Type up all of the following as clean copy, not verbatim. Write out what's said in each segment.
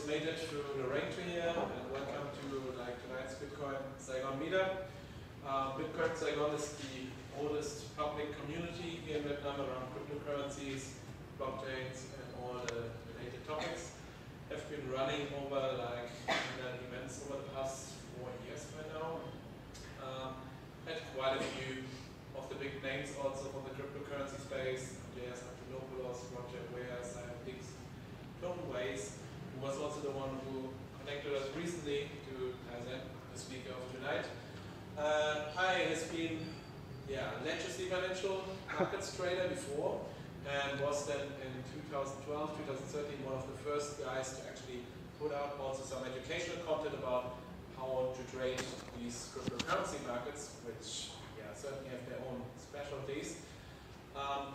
just made it through the rain tree here, and welcome to tonight's Bitcoin Saigon Meetup. Bitcoin Saigon is the oldest public community here in Vietnam around cryptocurrencies, blockchains, and all the related topics. Have been running over events over the past 4 years by now. Had quite a few of the big names also from the cryptocurrency space. Andreas Antonopoulos, Roger Ware, Simon Dix, Tom Weiss, who was also the one who connected us recently to Thành, the speaker of tonight. I has been legacy financial markets trader before, and was then in 2012, 2013 one of the first guys to actually put out also some educational content about how to trade these cryptocurrency markets, which certainly have their own specialties.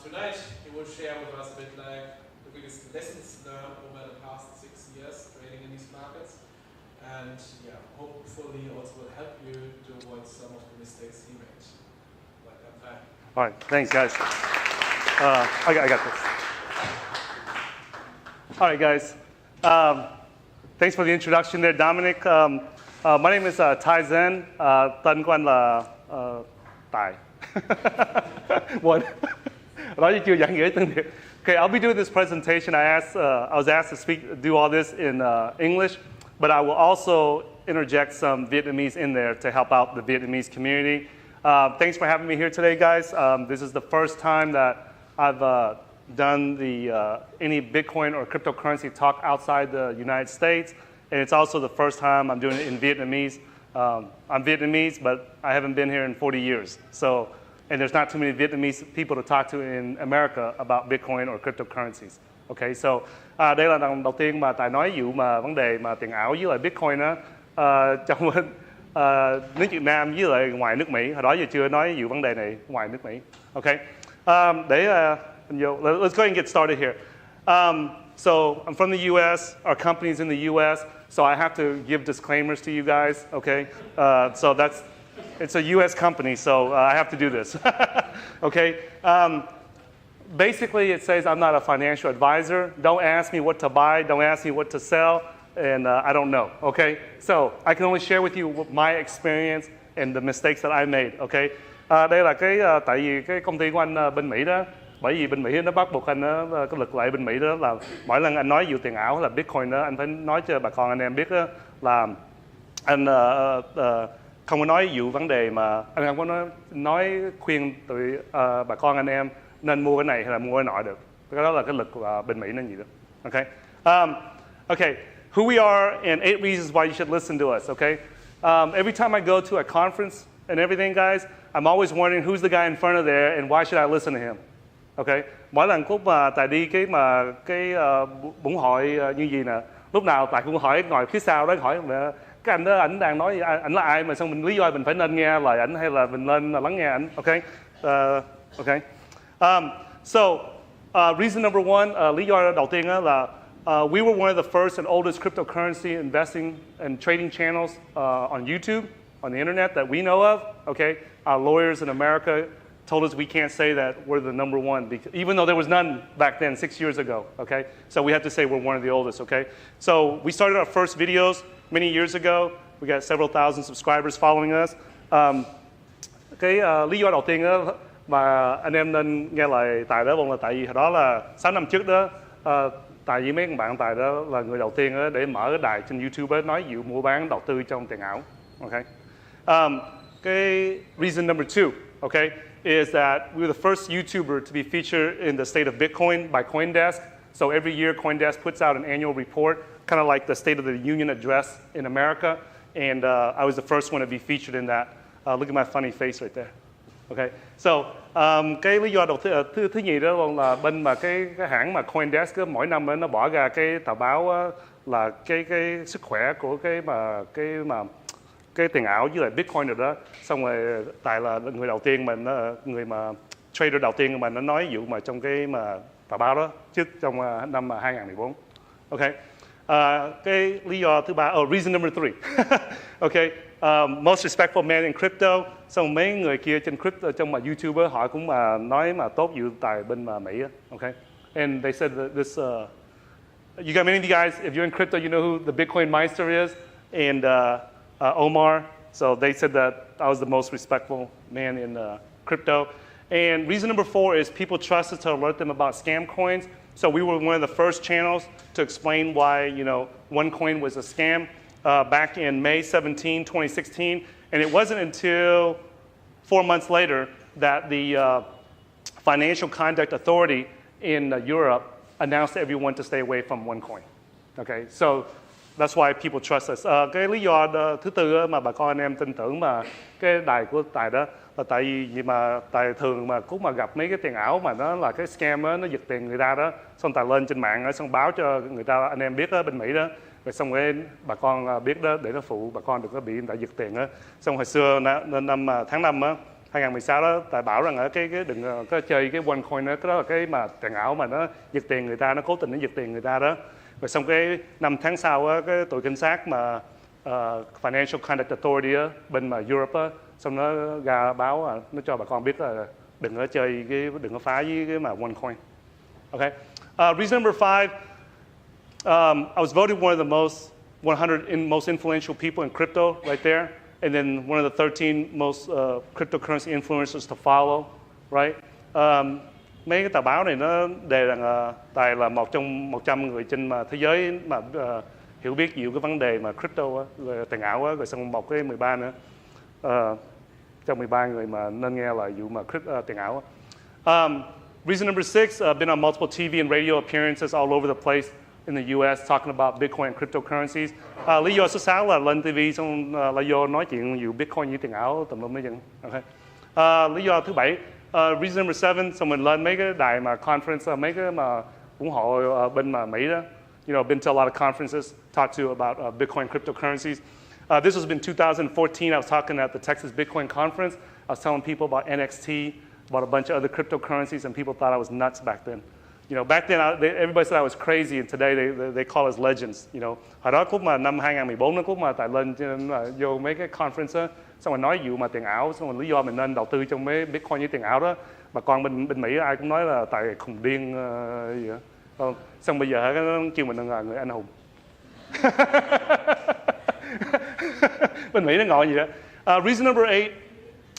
Tonight he will share with us a bit like the biggest lessons learned over the past 6 years trading in these markets, and hopefully also will help you to avoid some of the mistakes he made. Welcome, Thành. All right, thanks guys. I got this. All right, guys. Thanks for the introduction there, Dominic. My name is Saigon. Tên của anh là Tài. What? Nói chưa giảng nghĩa tiếng Việt. Okay, I'll be doing this presentation. I was asked to do all this in English, but I will also interject some Vietnamese in there to help out the Vietnamese community. Thanks for having me here today, guys. This is the first time that I've done any Bitcoin or cryptocurrency talk outside the United States, and it's also the first time I'm doing it in Vietnamese. I'm Vietnamese, but I haven't been here in 40 years. And there's not too many Vietnamese people to talk to in America about Bitcoin or cryptocurrencies. Okay, so đây là lần đầu tiên mà Tài nói vụ mà vấn đề mà tiền ảo với lại Bitcoin á trong nước Việt Nam với lại ngoài nước Mỹ. Hồi đó giờ chưa nói vụ vấn đề này ngoài nước Mỹ. Okay, let's go ahead and get started here. So I'm from the U.S. Our company's in the U.S., so I have to give disclaimers to you guys. Okay, so it's a U.S. company, so I have to do this. Okay. Basically, it says I'm not a financial advisor. Don't ask me what to buy. Don't ask me what to sell, and I don't know. Okay. So I can only share with you my experience and the mistakes that I made. Okay. Đây là tại vì cái công ty của anh bên Mỹ đó. Bởi vì bên Mỹ nó bắt buộc anh cái luật lệ bên Mỹ đó là mỗi lần anh nói vụ tiền ảo là Bitcoin đó, anh phải nói cho bà con anh em biết đó, là anh không có nói vụ vấn đề mà anh không có nói khuyên tụi bà con anh em nên mua cái này hay là mua cái nọ được. Cái đó là cái luật của bên Mỹ nó gì đó. Okay. Okay. Who we are and 8 reasons why you should listen to us. Okay. Every time I go to a conference and everything, guys, I'm always wondering who's the guy in front of there and why should I listen to him. Okay. Mỗi lần lúc mà Tài đi cái buổi hội như gì nè, lúc nào Tài cũng hỏi ngồi phía sau đó hỏi cái anh đó ảnh đang nói ảnh là ai mà xong mình lý do mình phải nên nghe lời ảnh hay là mình nên lắng nghe ảnh. Okay. Okay. So reason number one, lý do đầu tiên là we were one of the first and oldest cryptocurrency investing and trading channels on YouTube, on the internet that we know of. Okay. Our lawyers in America told us we can't say that we're the number one, because, even though there was none back then 6 years ago, okay? So we have to say we're one of the oldest, okay? So we started our first videos many years ago. We got several thousand subscribers following us. Lý do đầu tiên đó mà anh em nên nghe lời Tài đó là tại vì hồi đó là 6 năm trước đó, Tài với mấy bạn Tài đó là người đầu tiên đó để mở cái đài trên YouTube đó, nói vụ mua bán đầu tư trong tiền ảo, okay? Reason number two, okay, is that we were the first YouTuber to be featured in the state of Bitcoin by CoinDesk. So every year CoinDesk puts out an annual report, kind of like the State of the Union address in America, and I was the first one to be featured in that. Look at my funny face right there. Okay, so cái lý do đầu thứ nhì đó là bên mà cái hãng mà CoinDesk đó, mỗi năm đó, nó bỏ ra cái tờ báo đó, là cái sức khỏe của cái tiền ảo với lại Bitcoin rồi đó, xong rồi Tài là người đầu tiên mà người mà trader đầu tiên mà nó nói vụ mà trong cái mà tờ báo đó trước trong năm 2014. Okay. Cái lý do thứ ba, reason number three. Okay. Most respectful man in crypto. Xong mấy người kia trên crypto trong mà YouTuber họ cũng mà nói mà tốt vụ Tài bên mà Mỹ. Okay. And they said that you got many of you guys, if you're in crypto, you know who the Bitcoin Meister is, and Omar. So they said that I was the most respectful man in crypto. And reason number 4 is people trust us to alert them about scam coins. So we were one of the first channels to explain why, OneCoin was a scam back in May 17, 2016. And it wasn't until 4 months later that the Financial Conduct Authority in Europe announced to everyone to stay away from OneCoin. Okay, so that's why people trust us. Cái lý do thứ tư mà bà con anh em tin tưởng mà cái đài của Tài đó là tại vì mà Tài thường mà cũng mà gặp mấy cái tiền ảo mà nó là cái scam đó, nó giật tiền người ta đó, xong Tài lên trên mạng xong báo cho người ta anh em biết đó, bên Mỹ đó, rồi xong rồi bà con biết đó để nó phụ bà con đừng có bị người ta giật tiền đó. Xong hồi xưa tháng 5 á 2016 đó, Tài bảo rằng cái đừng có chơi cái OneCoin đó, cái đó là cái mà tiền ảo mà nó giật tiền người ta, nó cố tình nó giật tiền người ta đó. Rồi xong cái 5 tháng sau á, cái tụi cảnh sát mà Financial Conduct Authority á, bên mà Europe á, xong nó ra báo nó cho bà con biết là đừng có chơi đừng có phá với cái mà OneCoin. Okay. Reason number 5, I was voted one of the most influential people in crypto right there. And then one of the 13 most cryptocurrency influencers to follow, right? Mấy cái tờ báo này nó đề rằng Tài là một trong 100 người trên thế giới mà hiểu biết nhiều cái vấn đề mà crypto rồi tiền ảo rồi xong một cái 13 nữa trong 13 người mà nên nghe là vụ mà tiền ảo. Reason number 6, been on multiple TV and radio appearances all over the place in the US talking about Bitcoin and cryptocurrencies. Lý do số 6 là lên TV xong là vô nói chuyện vụ Bitcoin với tiền ảo tùm lum mấy chân. Okay. Lý do thứ 7, reason number 7, xong mình lên mấy cái đài mà conference, mấy cái mà ủng hộ bên mà Mỹ đó. Been to a lot of conferences, talked to about Bitcoin cryptocurrencies. This was in 2014. I was talking at the Texas Bitcoin conference. I was telling people about NXT, about a bunch of other cryptocurrencies, and people thought I was nuts back then. Back then, everybody said I was crazy, and today they call us legends. Hồi đó lúc mà năm 2014 nó lúc mà Tài lên vô mấy cái conference á, xong rồi nói vụ mà tiền ảo, xong rồi lý do mình nên đầu tư trong mấy Bitcoin với tiền ảo đó, bà con bên Mỹ ai cũng nói là Tài khùng điên gì đó. Xong bây giờ nó kêu mình là người anh hùng. Bên Mỹ nó ngồi gì đó. Reason number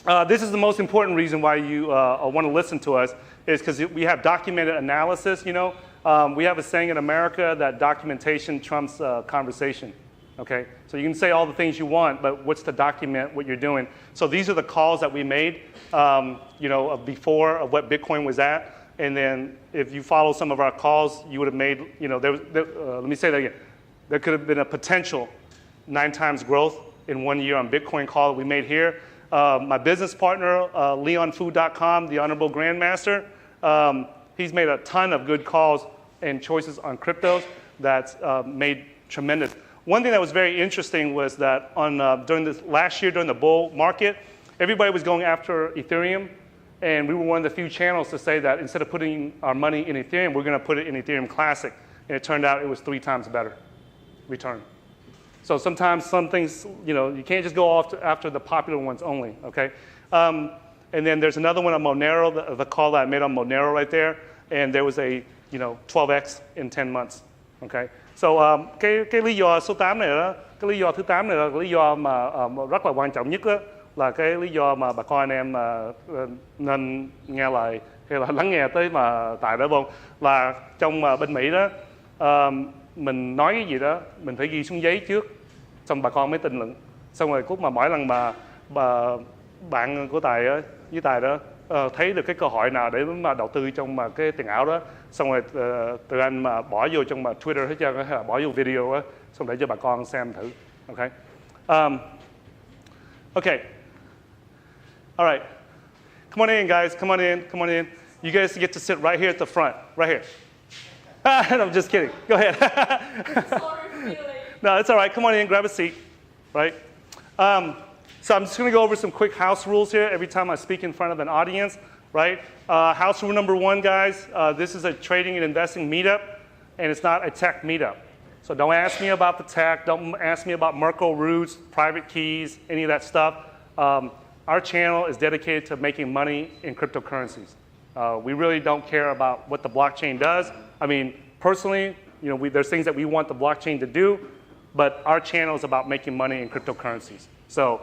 8, this is the most important reason why you want to listen to us, is because we have documented analysis. We have a saying in America that documentation trumps conversation. Okay, so you can say all the things you want, but what's to document what you're doing? So these are the calls that we made, before of what Bitcoin was at. And then if you follow some of our calls, you would have made, let me say that again. There could have been a potential 9 times growth in 1 year on Bitcoin call that we made here. My business partner, LeonFood.com, the Honorable Grandmaster, he's made a ton of good calls and choices on cryptos that's made tremendous. One thing that was very interesting was that during this last year, during the bull market, everybody was going after Ethereum. And we were one of the few channels to say that instead of putting our money in Ethereum, we're going to put it in Ethereum Classic. And it turned out it was 3 times better return. So sometimes some things, you can't just go after the popular ones only, okay? And then there's another one on Monero, the call that I made on Monero right there. And there was a, 12x in 10 months, okay? So cái lý do số 8 này đó, cái lý do thứ 8 này là cái lý do mà rất là quan trọng nhất đó, là cái lý do mà bà con anh em nên nghe lời hay là lắng nghe tới mà Tài đó không, là trong bên Mỹ đó mình nói cái gì đó mình phải ghi xuống giấy trước, xong bà con mới tin luận, xong rồi mà mỗi lần mà bạn của Tài á, với Tài đó thấy được cái cơ hội nào để mà đầu tư trong mà cái tiền ảo đó, xong rồi từ anh mà bỏ vô trong mà Twitter hết trơn, hay là bỏ vô video á, xong để cho bà con xem thử, okay? Okay. All right. Come on in, guys. Come on in. Come on in. You guys get to sit right here at the front. Right here. No, I'm just kidding. Go ahead. Sorry for being late. No, it's all right. Come on in. Grab a seat. Right? So I'm just going to go over some quick house rules here every time I speak in front of an audience. Right? House rule number 1, guys. This is a trading and investing meetup, and it's not a tech meetup. So don't ask me about the tech. Don't ask me about Merkle roots, private keys, any of that stuff. Our channel is dedicated to making money in cryptocurrencies. We really don't care about what the blockchain does. I mean, personally, there's things that we want the blockchain to do, but our channel is about making money in cryptocurrencies. So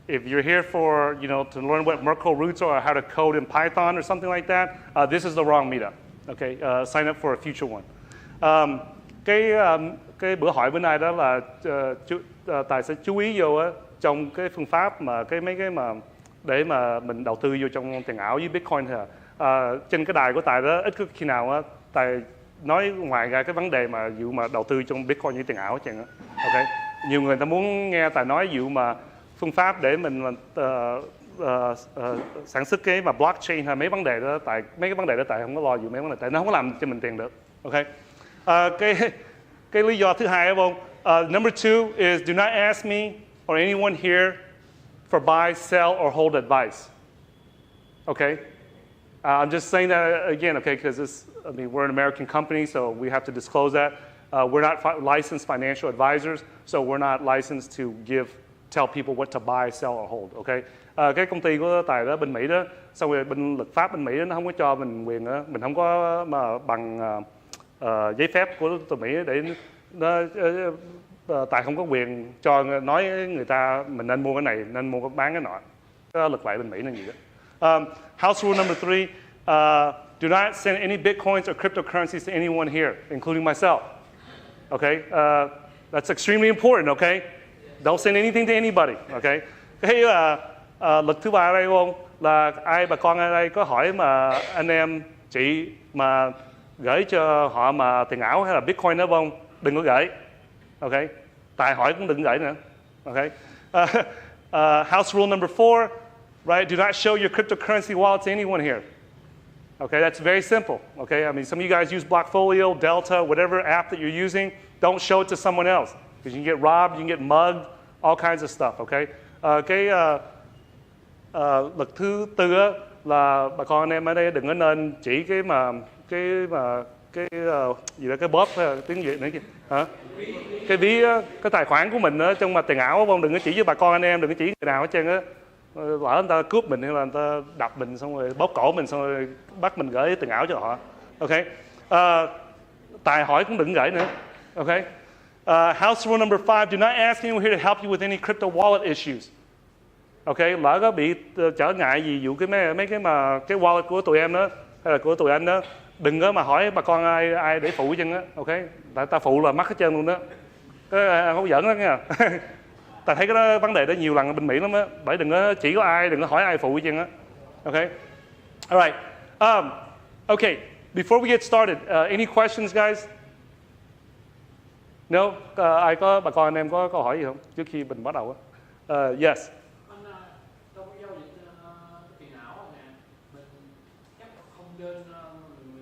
if you're here for, to learn what Merkle roots are or how to code in Python or something like that, this is the wrong meetup. Okay, sign up for a future one. Cái bữa hỏi bữa nay đó là Tài sẽ chú ý vô trong cái phương pháp mà mấy cái mà để mà mình đầu tư vô trong tiền ảo với Bitcoin thôi. Trên cái đài của Tài đó ít có khi nào Tài nói ngoài ra cái vấn đề mà dụ mà đầu tư trong Bitcoin với tiền ảo hết trơn á. Ok, nhiều người ta muốn nghe Tài nói dụ mà phương pháp để mình sản xuất cái mà blockchain hay mấy cái vấn đề đó Tài không có lo dụ mấy vấn đề, tại nó không có làm cho mình tiền được. Ok, cái lý do thứ hai không? Number 2 is do not ask me or anyone here for buy, sell, or hold advice. Okay, I'm just saying that again, okay, because we're an American company, so we have to disclose that. We're not licensed financial advisors, so we're not licensed to tell people what to buy, sell, or hold. Okay, cái công ty của Tài đó bên Mỹ đó, xong rồi bên luật pháp bên Mỹ đó, nó không có cho mình quyền đó, mình không có mà bằng giấy phép của tụi Mỹ để Tài không có quyền cho nói người ta mình nên mua cái này, nên mua bán cái nọ. Cái luật lệ bên Mỹ là gì đó. House rule number 3, do not send any bitcoins or cryptocurrencies to anyone here, including myself. Okay, that's extremely important. Okay, don't send anything to anybody. Okay, cái luật thứ ba ở đây không là bà con ở đây có hỏi mà anh em chị mà gửi cho họ mà tiền ảo hay là Bitcoin đó không, đừng có gửi. Ok, Tài hỏi cũng đừng gửi nữa. Ok, house rule number 4, right? Do not show your cryptocurrency wallet to anyone here. Okay, that's very simple. Okay, I mean, some of you guys use Blockfolio, Delta, whatever app that you're using. Don't show it to someone else because you can get robbed, you can get mugged, all kinds of stuff. Okay, luật thứ tư là bà con anh em ở đây đừng có nên chỉ cái gì đó, cái bóp tiếng Việt nữa kìa, hả? Cái ví cái tài khoản của mình trong mà tiền ảo không, đừng có chỉ với bà con anh em, đừng có chỉ người nào hết trơn á. Lỡ người ta cướp mình hay là người ta đập mình xong rồi bóp cổ mình xong rồi bắt mình gửi tiền ảo cho họ. Ok, Tài hỏi cũng đừng gửi nữa. Ok, house rule number 5, do not ask anyone here to help you with any crypto wallet issues. Ok, lỡ có bị trở ngại gì dụ mấy cái mà cái wallet của tụi em đó hay là của tụi anh đó, đừng có mà hỏi bà con ai để phụ chân á. Ok, tại ta phụ là mắc hết trơn luôn đó. Cái không giỡn đó nha. Ta thấy cái đó, vấn đề đó nhiều lần ở bên Mỹ lắm á, bởi đừng có chỉ có ai, đừng có hỏi ai phụ chân á. Ok, alright. Okay, before we get started, any questions guys? No, ai có bà con anh em có câu hỏi gì không trước khi mình bắt đầu á? Yes. Trong cái giao dịch tiền ảo nè, mình chắc không nên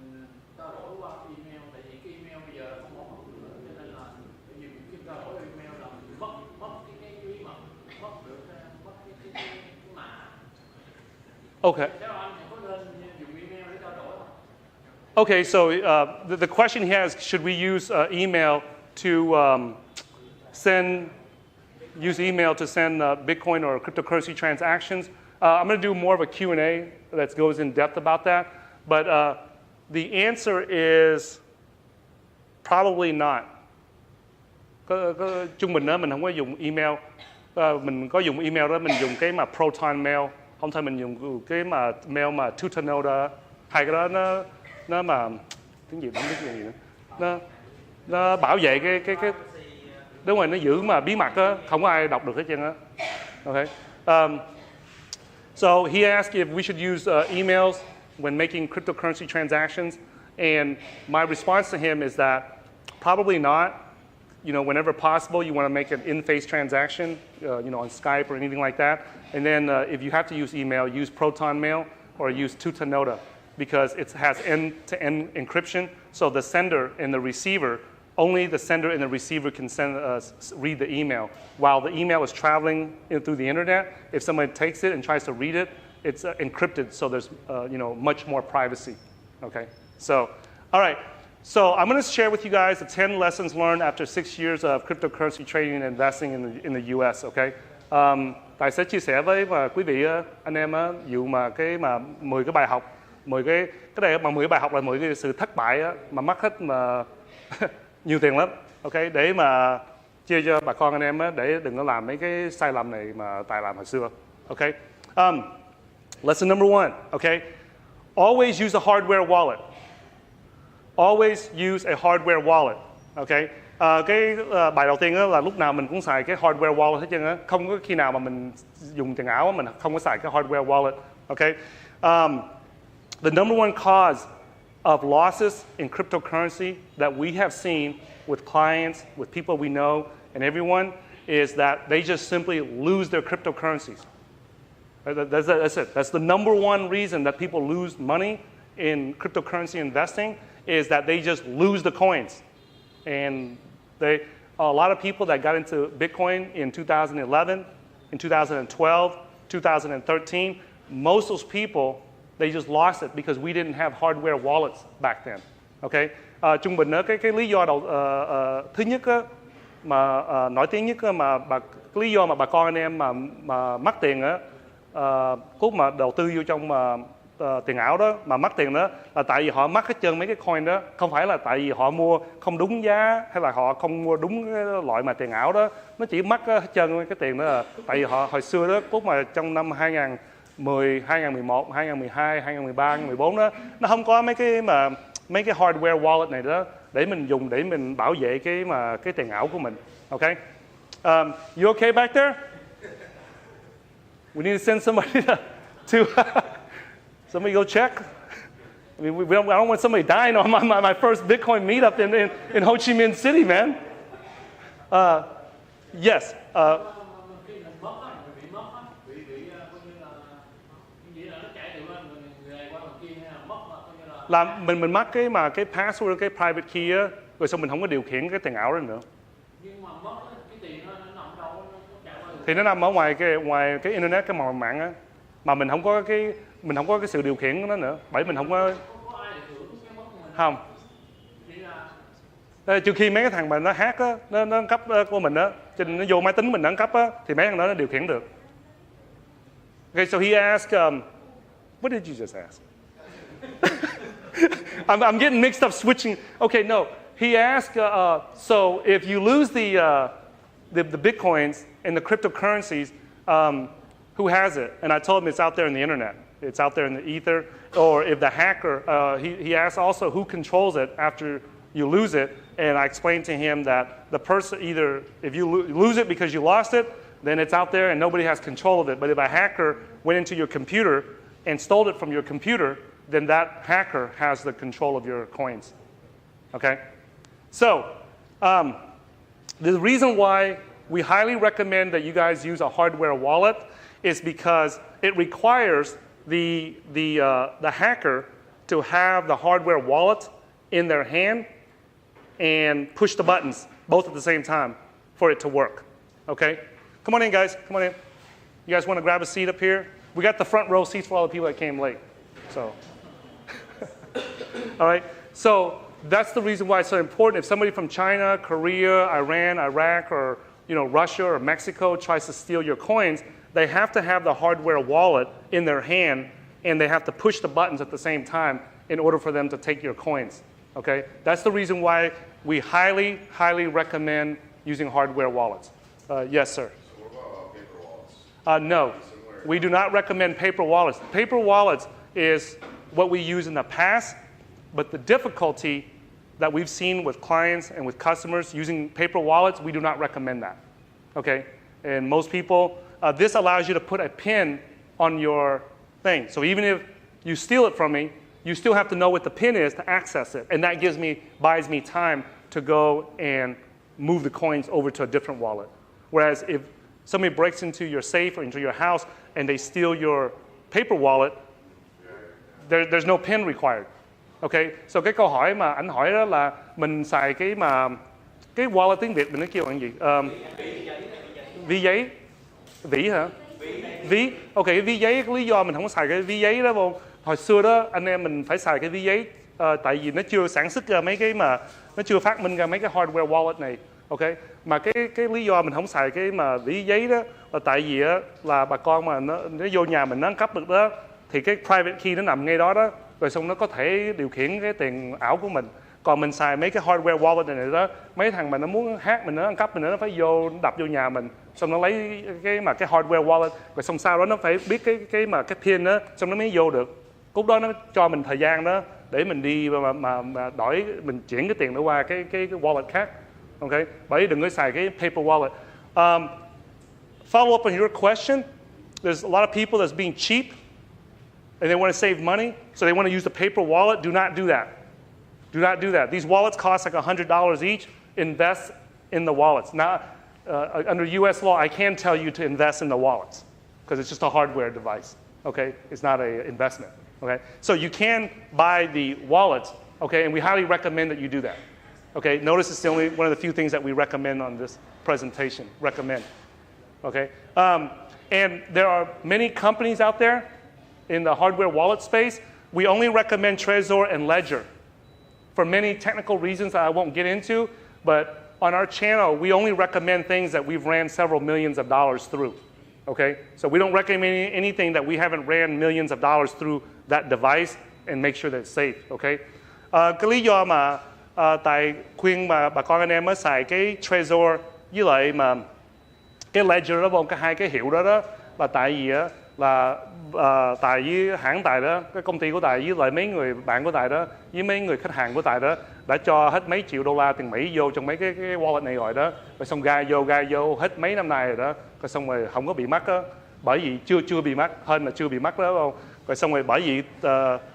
mình trao đổi qua email, tại vì cái email bây giờ không có mật nữa, cho nên là vì khi trao đổi email là mình mất cái bí mật, mất cái mã. Okay. Theo anh thì có nên dùng email để trao đổi không? Okay, so the question he has, should we use email to use email to send Bitcoin or cryptocurrency transactions? I'm going to do more of a Q&A that goes in depth about that. But the answer is probably not. Trung bình đó mình không có dùng email. Mình có dùng email đó, mình dùng cái mà Proton Mail. Không thôi mình dùng cái mà mail mà Tutanota. Hai cái đó nó mà tiếng gì không biết gì nữa. Nó bảo vệ cái đúng rồi, nó giữ mà bí mật á, không có ai đọc được hết trơn á. Okay. So he asked if we should use emails when making cryptocurrency transactions, and my response to him is that probably not. Whenever possible, you want to make an in-face transaction, on Skype or anything like that. And then if you have to use email, use Proton Mail or use Tutanota because it has end-to-end encryption. So the sender and the receiver, only the sender and the receiver can read the email. While the email is traveling through the internet, if someone takes it and tries to read it, it's encrypted, so there's much more privacy. Okay, so all right. So I'm going to share with you guys the 10 lessons learned after 6 years of cryptocurrency trading and investing in the US. Okay, Tài sẽ chia sẻ với quý vị anh em dụ mà 10 cái bài học, 10 cái này mà 10 bài học là 10 cái sự thất bại mà mất hết mà nhiều tiền lắm, ok, để mà chia cho bà con anh em á, để đừng có làm mấy cái sai lầm này mà Tài làm hồi xưa, ok. Lesson number 1, okay, always use a hardware wallet. Always use a hardware wallet, okay. Bài đầu tiên là lúc nào mình cũng xài cái hardware wallet hết trơn á, không có khi nào mà mình dùng tiền ảo mình không có xài cái hardware wallet, okay. The number one cause of losses in cryptocurrency that we have seen with clients, with people we know, and everyone is that they just simply lose their cryptocurrencies. That's it. That's the number one reason that people lose money in cryptocurrency investing is that they just lose the coins. And a lot of people that got into Bitcoin in 2011, in 2012, 2013, most of those people, they just lost it because we didn't have hardware wallets back then. Okay? Trung bình cái lý do thứ nhất á, mà nổi tiếng nhất á, cái lý do mà bà con anh em mà mất tiền á, lúc mà đầu tư vô trong tiền ảo đó mà mất tiền đó là tại vì họ mất hết trơn mấy cái coin đó, không phải là tại vì họ mua không đúng giá hay là họ không mua đúng cái loại mà tiền ảo đó, nó chỉ mất hết trơn cái tiền đó là tại vì họ hồi xưa đó lúc mà trong năm 2010, 2011, 2012, 2013, 2014 đó nó không có mấy cái hardware wallet này đó để mình dùng để mình bảo vệ cái tiền ảo của mình. Okay? You okay back there? We need to send somebody to somebody go check. I mean, I don't want somebody dying on my first Bitcoin meetup in Ho Chi Minh City, man. Yes. Là mình mất cái password, cái private key á, rồi xong mình không có điều khiển cái tiền ảo đó nữa. Nhưng mà mất cái tiền nó nằm đâu? Thì nó nằm ở ngoài cái internet, cái mạng á, mà mình không có cái sự điều khiển của nó nữa, bởi mình không có không. Trừ khi mấy cái thằng mà nó hack á, nó cấp của mình á, nó vô máy tính mình nó cấp á, thì mấy thằng đó nó điều khiển được. Okay, so he asked, what did you just ask? I'm getting mixed up switching. Okay, no. He asked, so if you lose the Bitcoins and the cryptocurrencies, who has it? And I told him it's out there in the internet. It's out there in the ether. Or if the hacker, he asked also who controls it after you lose it. And I explained to him that the person, either if you lose it because you lost it, then it's out there and nobody has control of it. But if a hacker went into your computer and stole it from your computer, then that hacker has the control of your coins. Okay? So, the reason why we highly recommend that you guys use a hardware wallet is because it requires the hacker to have the hardware wallet in their hand and push the buttons both at the same time for it to work. Okay? Come on in, guys. Come on in. You guys want to grab a seat up here? We got the front row seats for all the people that came late. So, all right. So that's the reason why it's so important. If somebody from China, Korea, Iran, Iraq, or Russia or Mexico tries to steal your coins, they have to have the hardware wallet in their hand, and they have to push the buttons at the same time in order for them to take your coins. Okay? That's the reason why we highly, highly recommend using hardware wallets. Yes, sir. So what about paper wallets? No, we do not recommend paper wallets. Paper wallets is what we use in the past, but the difficulty that we've seen with clients and with customers using paper wallets, we do not recommend that. Okay? And most people, this allows you to put a pin on your thing. So even if you steal it from me, you still have to know what the pin is to access it. And that buys me time to go and move the coins over to a different wallet. Whereas if somebody breaks into your safe or into your house and they steal your paper wallet, there's no pin required. Okay? So cái câu hỏi mà anh hỏi đó là mình xài cái wallet tiếng Việt mình nói kêu là gì? Ví giấy. Vỉ hả? Ví. Ok, cái ví giấy, cái lý do mình không có xài cái ví giấy đó vô. Hồi xưa đó anh em mình phải xài cái ví giấy tại vì nó chưa sản xuất ra mấy cái mà nó chưa phát minh ra mấy cái hardware wallet này. Ok, mà cái lý do mình không xài cái mà ví giấy đó là tại vì á, là bà con mà nó vô nhà mình nó ăn cắp được đó thì cái private key nó nằm ngay đó đó, rồi xong nó có thể điều khiển cái tiền ảo của mình. Còn mình xài mấy cái hardware wallet này đó, mấy thằng mà nó muốn hack mình, nó ăn cắp mình, nó phải đập vô nhà mình, xong nó lấy cái hardware wallet, rồi xong sau đó nó phải biết cái pin đó, xong nó mới vô được. Lúc đó nó cho mình thời gian đó để mình đi mà đổi, mình chuyển cái tiền đó qua cái wallet khác. Okay? Bởi đừng có xài cái paper wallet. Follow up on your question. There's a lot of people that's being cheap and they want to save money, so they want to use the paper wallet. Do not do that. Do not do that. These wallets cost like $100 each. Invest in the wallets. Now, under U.S. law, I can tell you to invest in the wallets because it's just a hardware device. Okay, it's not an investment. Okay, so you can buy the wallets. Okay, and we highly recommend that you do that. Okay, notice it's the only one of the few things that we recommend on this presentation. Recommend. Okay, and there are many companies out there in the hardware wallet space. We only recommend Trezor and Ledger for many technical reasons that I won't get into, but on our channel, we only recommend things that we've ran several millions of dollars through. Okay, so we don't recommend anything that we haven't ran millions of dollars through that device and make sure that it's safe. Okay, cái lý do mà tại khuyên mà bà con anh em mới xài cái Trezor với lại mà cái Ledger đó, cái hai cái hiệu đó là tại vì á là Tài với hãng Tài đó, cái công ty của Tài với lại mấy người bạn của Tài đó, với mấy người khách hàng của Tài đó đã cho hết mấy triệu đô la tiền Mỹ vô trong mấy cái wallet này rồi đó, rồi xong gai vô hết mấy năm nay rồi đó, rồi xong rồi không có bị mắc đó, bởi vì chưa bị mắc, hơn là chưa bị mắc đó không, rồi xong rồi bởi vì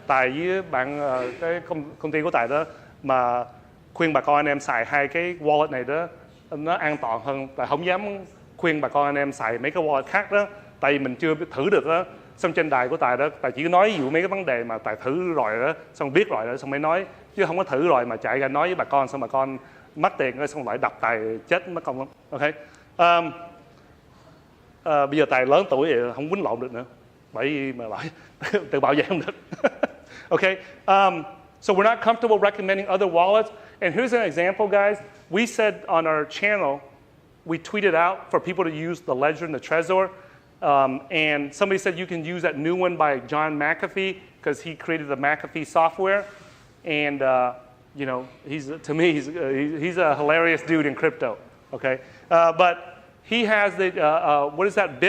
Tài với bạn cái công ty của Tài đó mà khuyên bà con anh em xài hai cái wallet này đó nó an toàn hơn. Tài không dám khuyên bà con anh em xài mấy cái wallet khác đó, tại vì mình chưa thử được đó. Xong trên đài của Tài đó, Tài chỉ nói dụ mấy cái vấn đề mà Tài thử rồi đó, xong biết rồi đó, xong mới nói, chứ không có thử rồi mà chạy ra nói với bà con, xong bà con mất tiền rồi xong lại đập Tài chết mất công lắm. Ok, bây giờ Tài lớn tuổi rồi không quýnh lộn được nữa, bởi vì mà lại tự bảo vệ không được. Okay, so we're not comfortable recommending other wallets. And here's an example, guys. We said on our channel, we tweeted out for people to use the Ledger and the Trezor. And somebody said you can use that new one by John McAfee because he created the McAfee software. And, you know, to me, he's a hilarious dude in crypto. Okay, but he has the, what is that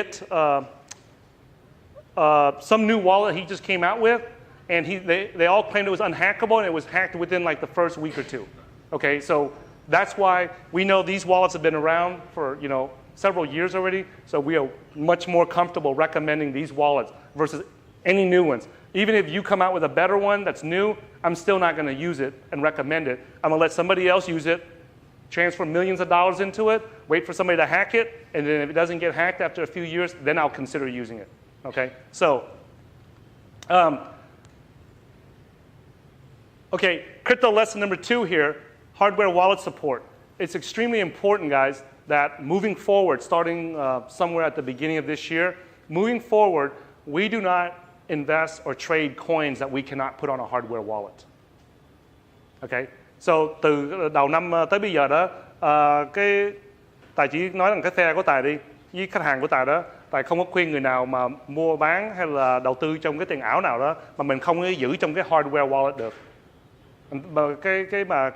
some new wallet he just came out with. And they all claimed it was unhackable, and it was hacked within like the first week or two. Okay, so that's why we know these wallets have been around for, you know, several years already. So we are much more comfortable recommending these wallets versus any new ones. Even if you come out with a better one that's new, I'm still not going to use it and recommend it. I'm going to let somebody else use it, transfer millions of dollars into it, wait for somebody to hack it, and then if it doesn't get hacked after a few years, then I'll consider using it. Okay, so. Okay, crypto lesson number 2 here, hardware wallet support. It's extremely important, guys, that moving forward, starting somewhere at the beginning of this year, moving forward, we do not invest or trade coins that we cannot put on a hardware wallet. Okay, so từ đầu năm tới bây giờ đó, cái Tài chỉ nói rằng cái phe của Tài đi, với khách hàng của Tài đó, Tài không có khuyên người nào mà mua bán hay là đầu tư trong cái tiền ảo nào đó mà mình không có giữ trong cái hardware wallet được.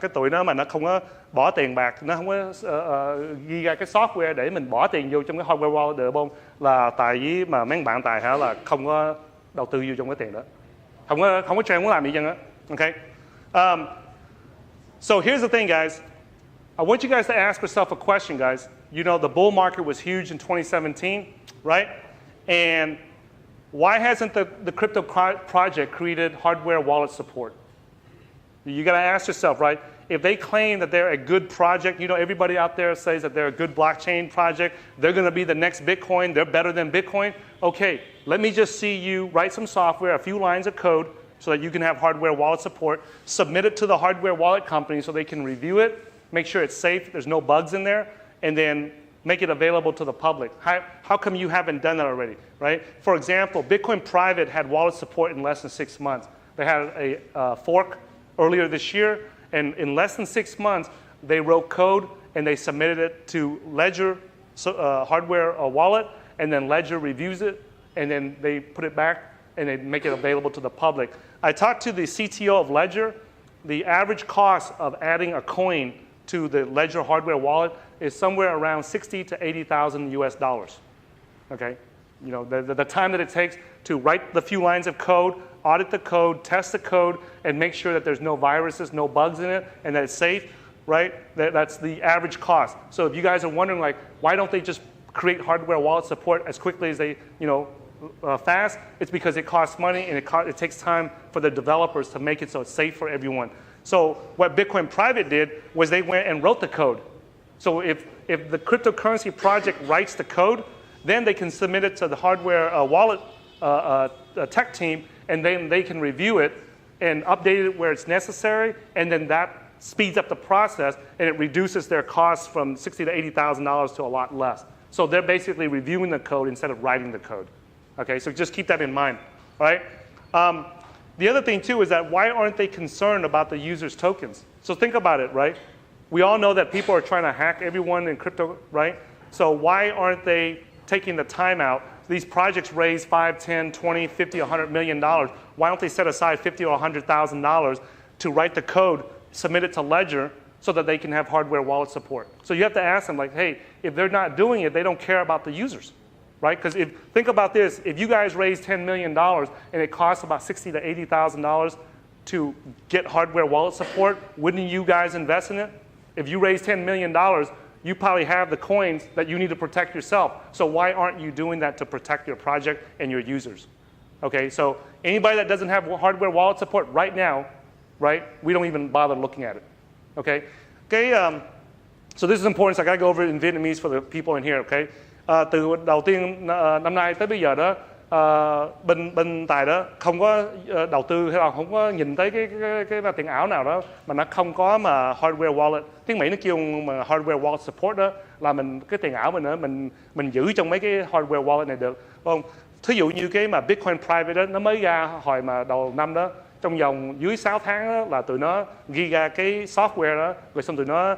Cái tụi nó mà nó không có bỏ tiền bạc, nó không có ghi ra cái software để mình bỏ tiền vô trong cái hardware wallet được không, là Tài với mà mấy bạn Tài hả là không có đầu tư vô trong cái tiền đó, không có trend muốn làm gì chân á. Okay, so here's the thing, guys. I want you guys to ask yourself a question, guys. You know the bull market was huge in 2017, right? And why hasn't the crypto project created hardware wallet support? You got to ask yourself, right? If they claim that they're a good project, you know, everybody out there says that they're a good blockchain project, they're going to be the next Bitcoin, they're better than Bitcoin. Okay, let me just see you write some software, a few lines of code, so that you can have hardware wallet support, submit it to the hardware wallet company so they can review it, make sure it's safe, there's no bugs in there, and then make it available to the public. How come you haven't done that already, right? For example, Bitcoin Private had wallet support in less than 6 months. They had a fork earlier this year, and in less than 6 months, they wrote code and they submitted it to Ledger hardware wallet, and then Ledger reviews it, and then they put it back and they make it available to the public. I talked to the CTO of Ledger, the average cost of adding a coin to the Ledger hardware wallet is somewhere around 60 to 80,000 US dollars. Okay, you know, the time that it takes to write the few lines of code, audit the code, test the code, and make sure that there's no viruses, no bugs in it, and that it's safe, right? That's the average cost. So if you guys are wondering, like, why don't they just create hardware wallet support as quickly as they, you know, fast? It's because it costs money and it takes time for the developers to make it so it's safe for everyone. So what Bitcoin Private did was they went and wrote the code. So if the cryptocurrency project writes the code, then they can submit it to the hardware wallet tech team, and then they can review it and update it where it's necessary, and then that speeds up the process, and it reduces their costs from $60,000 to $80,000 to a lot less. So they're basically reviewing the code instead of writing the code. Okay, so just keep that in mind, all right? The other thing too is that why aren't they concerned about the users' tokens? So think about it, right? We all know that people are trying to hack everyone in crypto, right? So why aren't they taking the time out? These projects raise $5, $10, $20, $50, $100 million. Why don't they set aside $50,000 or $100,000 to write the code, submit it to Ledger, so that they can have hardware wallet support? So you have to ask them, like, hey, if they're not doing it, they don't care about the users, right? Because think about this, if you guys raise $10 million and it costs about $60,000 to $80,000 to get hardware wallet support, wouldn't you guys invest in it? If you raise $10 million, you probably have the coins that you need to protect yourself. So why aren't you doing that to protect your project and your users? Okay, so anybody that doesn't have hardware wallet support right now, right, we don't even bother looking at it. Okay, so this is important, so I got to go over it in Vietnamese for the people in here, okay? Từ đầu tiên năm nay tới bây giờ đó, bên Tài đó không có đầu tư hay là không có nhìn tới cái tiền ảo nào đó mà nó không có mà hardware wallet. Tiếng Mỹ nó kêu mà hardware wallet support đó, là cái tiền ảo mình giữ trong mấy cái hardware wallet này được, không? Thí dụ như cái mà Bitcoin Private đó, nó mới ra hồi mà đầu năm đó, trong vòng dưới 6 tháng đó, là tụi nó ghi ra cái software đó, rồi xong tụi nó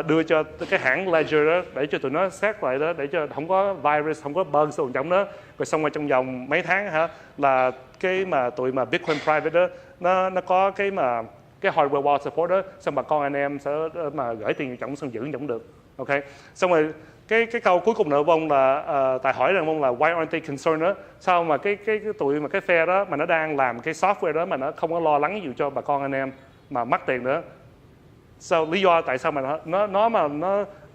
đưa cho cái hãng Ledger đó để cho tụi nó xét lại đó, để cho không có virus, không có bugs ở trong đó, rồi xong rồi trong vòng mấy tháng hả, là cái mà tụi mà Bitcoin Private đó nó có cái hardware wallet support đó, xong bà con anh em sẽ mà gửi tiền trong xong giữ vẫn được, ok? Xong rồi cái câu cuối cùng nữa ông là Tài hỏi rằng ông là why aren't they concerned đó, sao mà cái tụi mà cái phe đó mà nó đang làm cái software đó mà nó không có lo lắng gì cho bà con anh em mà mắc tiền nữa. Sao lý do tại sao mà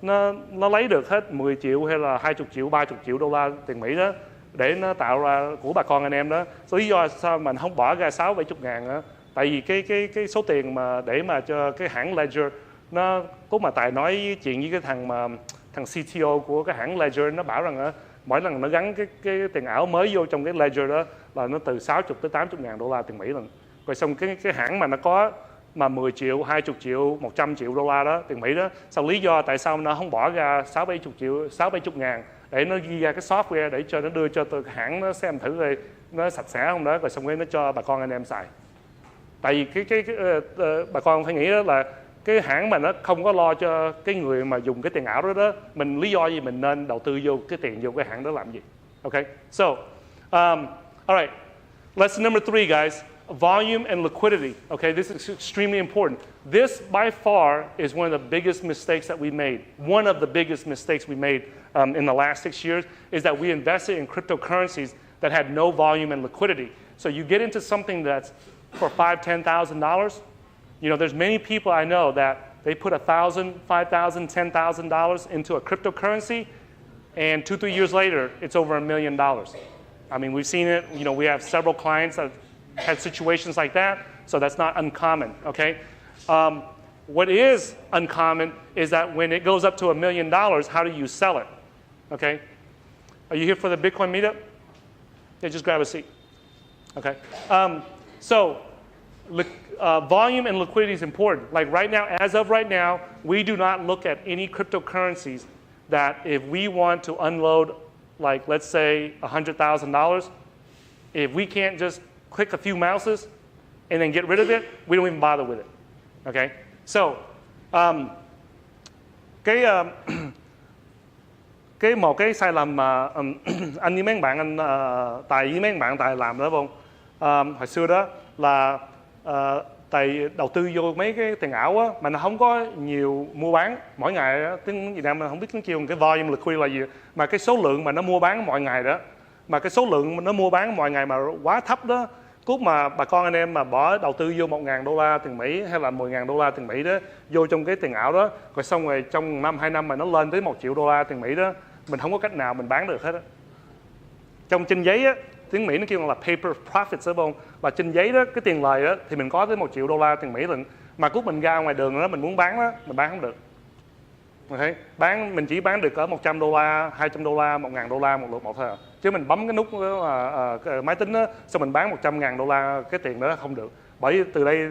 nó lấy được hết 10 triệu hay là 20 triệu, 30 triệu đô la tiền Mỹ đó để nó tạo ra của bà con anh em đó. Lý do sao mà không bỏ ra 60-70 ngàn đó? Tại vì cái số tiền mà để mà cho cái hãng Ledger nó lúc mà Tài nói chuyện với cái thằng CTO của cái hãng Ledger, nó bảo rằng mỗi lần nó gắn cái tiền ảo mới vô trong cái Ledger đó là nó từ 60 tới 80 ngàn đô la tiền Mỹ lần. Rồi xong cái hãng mà nó có mà 10 triệu, 20 triệu, 100 triệu đô la đó, tiền Mỹ đó, sao lý do tại sao nó không bỏ ra 60-70 triệu, 60-70 ngàn để nó ghi ra cái software để cho nó đưa cho hãng nó xem thử rồi nó sạch sẽ không đó, rồi xong rồi nó cho bà con anh em xài. Tại vì bà con phải nghĩ đó là cái hãng mà nó không có lo cho cái người mà dùng cái tiền ảo đó, mình lý do gì mình nên đầu tư vô cái tiền vô cái hãng đó làm gì? Okay, so all right, lesson number 3, guys. Volume and liquidity. Okay, this is extremely important. This, by far, is one of the biggest mistakes that we made. One of the biggest mistakes we made in the last 6 years is that we invested in cryptocurrencies that had no volume and liquidity. So you get into something that's for $5,000, $10,000. You know, there's many people I know that they put $1,000, $5,000, $10,000 into a cryptocurrency, and 2-3 years later, it's over $1 million. I mean, we've seen it. You know, we have several clients that had situations like that, so that's not uncommon, okay? What is uncommon is that when it goes up to $1 million, how do you sell it, okay? Are you here for the Bitcoin meetup? Yeah, just grab a seat, okay? So volume and liquidity is important. Like right now, as of right now, we do not look at any cryptocurrencies that if we want to unload, like let's say $100,000, if we can't just click a few mouses and then get rid of it, we don't even bother with it. Okay? So, một cái sai lầm mà anh với mấy bạn Tài với mấy bạn Tài làm đó không? Hồi xưa đó là tại đầu tư vô mấy cái tiền ảo á, mà nó không có nhiều mua bán mỗi ngày á, tiếng Việt Nam mình không biết tiếng kêu cái volume liquidity là gì, mà cái số lượng mà nó mua bán mọi ngày đó, mà cái số lượng nó mua bán mọi ngày mà quá thấp đó, cút mà bà con anh em mà bỏ đầu tư vô $1.000 tiền Mỹ hay là $10.000 tiền Mỹ đó vô trong cái tiền ảo đó, rồi xong rồi trong năm 2 năm mà nó lên tới $1 triệu tiền Mỹ đó, mình không có cách nào mình bán được hết á. Trong trên giấy á, tiếng Mỹ nó kêu là paper profits đó không? Và trên giấy đó cái tiền lời đó thì mình có tới $1 triệu tiền Mỹ lận, mà cút mình ra ngoài đường đó mình muốn bán đó, mình bán không được. Okay. Mình chỉ bán được cỡ $100, $200, $1.000 một lượt một thôi à. Chứ mình bấm cái nút máy tính đó, xong mình bán $100.000 cái tiền đó không được. Bởi từ đây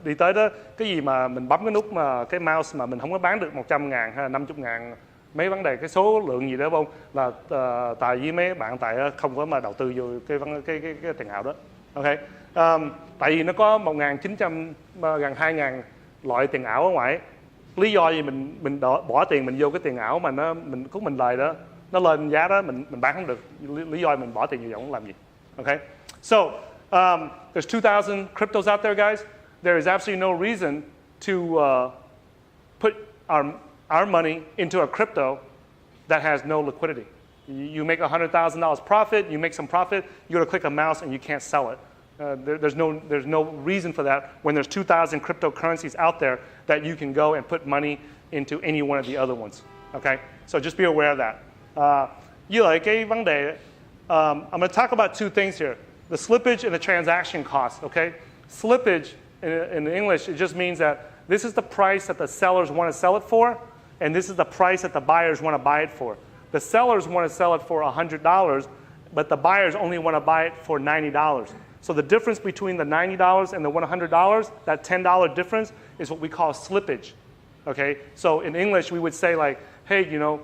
đi tới đó, cái gì mà mình bấm cái nút mà cái mouse mà mình không có bán được 100.000 hay là 50.000, mấy vấn đề cái số lượng gì đó không là Tài với mấy bạn Tài không có mà đầu tư vô cái tiền ảo đó. Ok. Tại vì nó có 1.900 gần 2.000 loại tiền ảo ở ngoài. Lý do gì mình bỏ tiền mình vô cái tiền ảo mà mình lời đó, nó lên giá đó mình bán không được. Lý do mình bỏ tiền vô không làm gì. Okay. So there's 2,000 cryptos out there, guys. There is absolutely no reason to put our money into a crypto that has no liquidity. You make $100,000 profit, you make some profit, you go to click a mouse and you can't sell it. There's no reason for that when there's 2,000 cryptocurrencies out there that you can go and put money into any one of the other ones. Okay, so just be aware of that. Với lại cái vấn đề, I'm going to talk about two things here: the slippage and the transaction cost. Okay, slippage in English it just means that this is the price that the sellers want to sell it for, and this is the price that the buyers want to buy it for. The sellers want to sell it for $100, but the buyers only want to buy it for $90. So the difference between the $90 and the $100, that $10 difference, is what we call slippage. Okay? So in English, we would say like, hey, you know,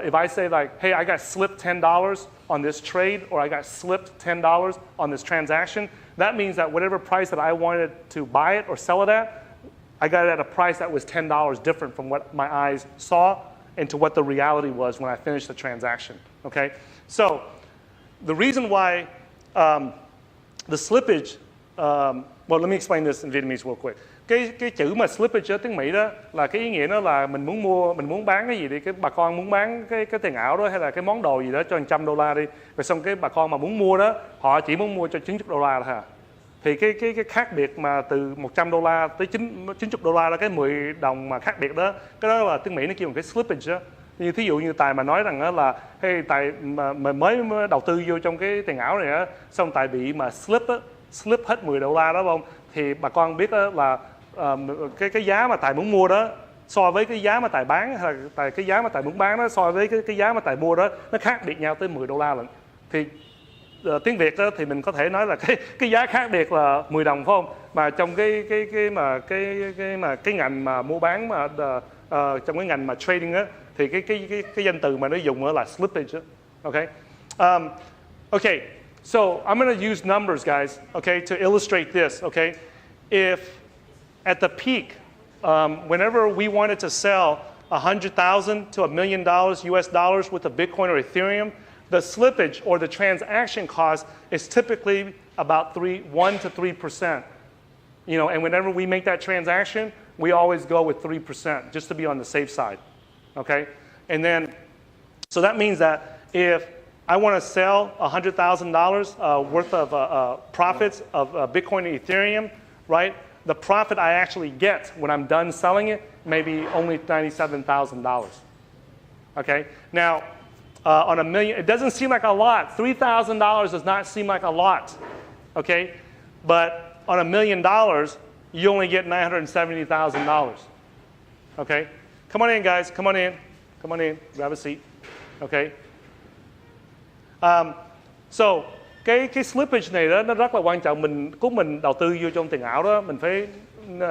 if I say like, hey, I got slipped $10 on this trade, or I got slipped $10 on this transaction, that means that whatever price that I wanted to buy it or sell it at, I got it at a price that was $10 different from what my eyes saw and to what the reality was when I finished the transaction. Okay? So the reason why the slippage, well, let me explain this in Vietnamese real quick. Cái chữ mà slippage ở tiếng Mỹ đó là cái ý nghĩa đó là mình muốn bán cái gì đi, cái bà con muốn bán cái tiền ảo đó hay là cái món đồ gì đó cho $100 đi, rồi xong cái bà con mà muốn mua đó, họ chỉ muốn mua cho $90 thôi à. Thì cái khác biệt mà từ $100 tới $90 là cái 10 đồng mà khác biệt đó, cái đó là tiếng Mỹ nó kêu một cái slippage đó. Như thí dụ như Tài mà nói rằng đó là hey, Tài mà mới đầu tư vô trong cái tiền ảo này á, xong Tài bị mà slip hết $10 đó không, thì bà con biết đó là cái giá mà Tài muốn mua đó so với cái giá mà Tài bán, hay là cái giá mà Tài muốn bán đó so với cái giá mà Tài mua đó, nó khác biệt nhau tới $10 lận. Thì tiếng Việt đó thì mình có thể nói là cái giá khác biệt là 10 đồng phải không? Mà trong cái ngành mà mua bán mà trong cái ngành mà trading á, thì cái danh từ mà nó dùng là slippage đó. Okay. Okay. So I'm going to use numbers, guys. Okay, to illustrate this. Okay, if at the peak, whenever we wanted to sell 100,000 to $1 million US dollars with a Bitcoin or Ethereum, the slippage or the transaction cost is typically about 1 to 3%. You know, and whenever we make that transaction, we always go with 3% just to be on the safe side. Okay, and then so that means that if I want to sell $100,000 worth of profits of Bitcoin and Ethereum, right? The profit I actually get when I'm done selling it may be only $97,000. Okay, now. On $1 million, it doesn't seem like a lot. $3,000 does not seem like a lot, okay? But on $1 million, you only get $970,000, okay? Come on in, guys. Come on in. Come on in. Grab a seat, okay? So cái slippage này đó nó rất là quan trọng. Mình đầu tư vô trong tiền ảo đó, mình phải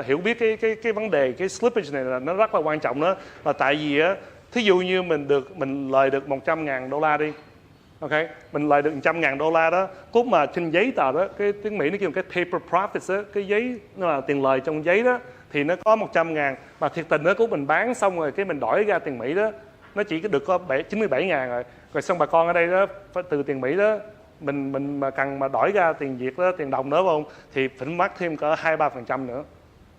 hiểu biết cái vấn đề cái slippage này là nó rất là quan trọng đó. Là tại vì á, thí dụ như mình lời được $100,000 đi, ok, mình lời được $100,000 đó, cốt mà trên giấy tờ đó, cái tiếng Mỹ nó kêu cái paper profits đó, cái giấy nó là tiền lời trong giấy đó, thì nó có 100.000, mà thiệt tình đó cốt mình bán xong rồi cái mình đổi ra tiền Mỹ đó, nó chỉ được có 97.000 rồi xong bà con ở đây đó từ tiền Mỹ đó mình mà cần mà đổi ra tiền Việt đó, tiền đồng đó phải không, thì phải mất thêm cỡ 2-3% nữa.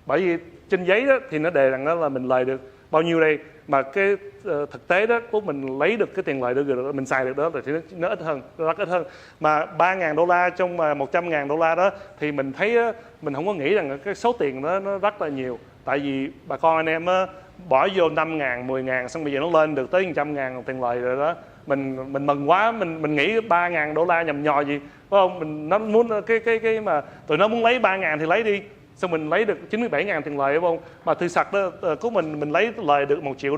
Bởi vì trên giấy đó thì nó đề rằng đó là mình lời được bao nhiêu đây, mà cái thực tế đó lúc mình lấy được cái tiền lời được mình xài được đó thì nó ít hơn, nó rất ít hơn. Mà $3,000 trong $100,000 đó thì mình thấy đó, mình không có nghĩ rằng cái số tiền đó nó rất là nhiều. Tại vì bà con anh em á, bỏ vô 5.000, 10.000 xong bây giờ nó lên được tới 100.000 tiền lời rồi đó. Mình mừng quá, mình nghĩ $3,000 nhầm nhò gì, phải không? Nó muốn cái mà tụi nó muốn lấy 3.000 thì lấy đi. Xong mình lấy được 97.000 tiền lời, đúng không? Mà thực sự đó, của mình lấy lời được $1 triệu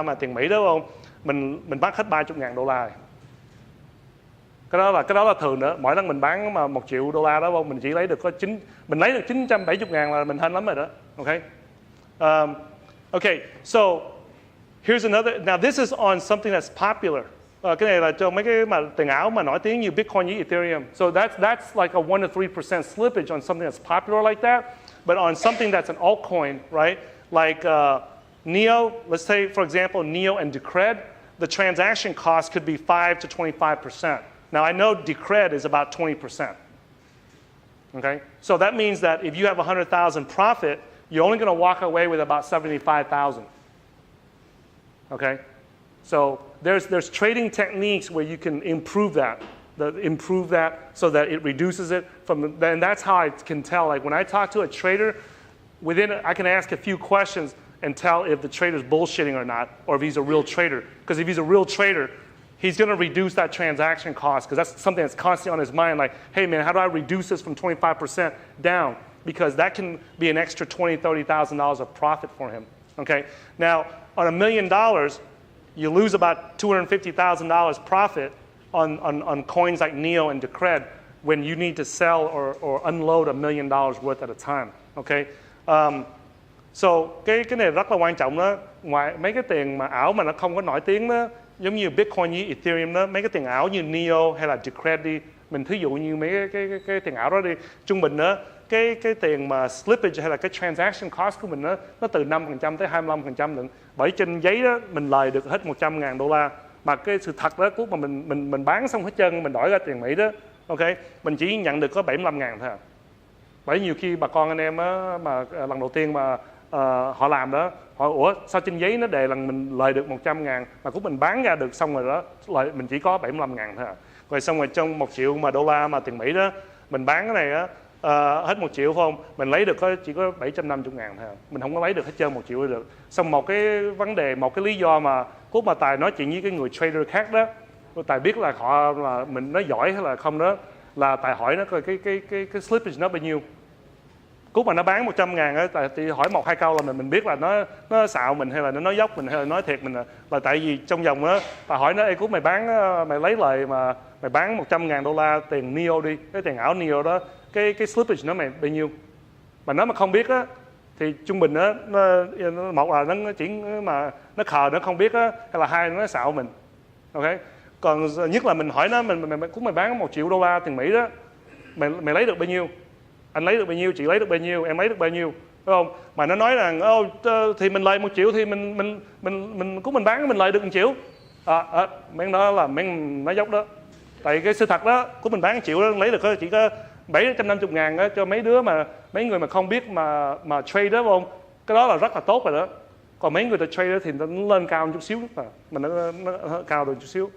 mà tiền Mỹ đó, đúng không? Mình bắt hết $30,000. Cái đó là thường nữa. Mỗi lần mình bán mà $1 triệu đó, đúng không? Mình chỉ lấy được mình lấy được 970.000 là mình hên lắm rồi đó. Okay. Okay. So here's another. Now this is on something that's popular. Cái này là cho mấy cái mà tiền ảo mà nổi tiếng như Bitcoin với Ethereum. So that's like a 1 to 3% slippage on something that's popular like that. But on something that's an altcoin, right? Like Neo, let's say for example Neo and Decred, the transaction cost could be 5 to 25%. Now I know Decred is about 20%. Okay? So that means that if you have 100,000 profit, you're only going to walk away with about 75,000. Okay? So there's trading techniques where you can improve that so that it reduces it and that's how I can tell. Like when I talk to a trader, I can ask a few questions and tell if the trader's bullshitting or not, or if he's a real trader. Because if he's a real trader, he's going to reduce that transaction cost, because that's something that's constantly on his mind. Like, hey man, how do I reduce this from 25% down? Because that can be an extra $20,000, $30,000 of profit for him. Okay. Now on $1 million, you lose about $250,000 profit on coins like Neo and Decred when you need to sell or unload $1 million worth at a time. Okay. So cái này rất là quan trọng đó. Ngoài mấy cái tiền mà ảo mà nó không có nổi tiếng đó, giống như Bitcoin với Ethereum đó, mấy cái tiền ảo như Neo hay là Decred đi, mình thí dụ như mấy cái tiền ảo đó đi, trung bình đó, cái tiền mà slippage hay là cái transaction cost của mình đó, nó từ 5% tới 25% nữa. Bởi trên giấy đó mình lời được hết $100,000, mà cái sự thật đó lúc mà mình bán xong hết trơn, mình đổi ra tiền Mỹ đó, ok, mình chỉ nhận được có 75.000 thôi. Bởi nhiều khi bà con anh em á, mà lần đầu tiên mà họ làm đó, hỏi ủa sao trên giấy nó đề là mình lời được 100.000 mà cũng mình bán ra được xong rồi đó, lời mình chỉ có 75.000 thôi. Rồi xong rồi trong $1 triệu mà đô la mà tiền Mỹ đó, mình bán cái này á, hết 1 triệu phải không? Mình lấy được chỉ có 750.000 thôi. Mình không có lấy được hết trơn 1 triệu được. Xong một cái vấn đề, một cái lý do mà lúc mà Tài nói chuyện với cái người trader khác đó, Tài biết là họ là mình nói giỏi hay là không đó, là Tài hỏi nó coi cái slippage nó bao nhiêu. Cúc mà nó bán 100.000 á, Tài hỏi 1-2 câu là mình biết là nó xạo mình hay là nó nói dốc mình hay là nói thiệt mình là tại vì trong vòng đó Tài hỏi nó, ê Cúc mày bán mày lấy lời mà mày bán $100,000 tiền Neo đi, cái tiền ảo Neo đó, cái slippage nó mày bao nhiêu. Mà nó mà không biết á thì trung bình á, một là nó chỉ mà nó khờ nó không biết á, hay là hai nó xạo mình. Ok. Còn nhất là mình hỏi nó, Cúc mày bán $1 triệu tiền Mỹ đó, mày lấy được bao nhiêu? Anh lấy được bao nhiêu, chị lấy được bao nhiêu, em lấy được bao nhiêu, đúng không? Mà nó nói rằng thì mình lời 1 triệu thì mình bán mình lời được 1 triệu. Mấy đó là mấy nói dốc đó. Tại cái sự thật đó, của mình bán 1 triệu đó lấy được chỉ có 750.000 đó, cho mấy đứa mà mấy người mà không biết mà trade đó, không? Cái đó là rất là tốt rồi đó. Còn mấy người ta trade đó thì nó lên cao một chút xíu, mà nó cao được một chút xíu.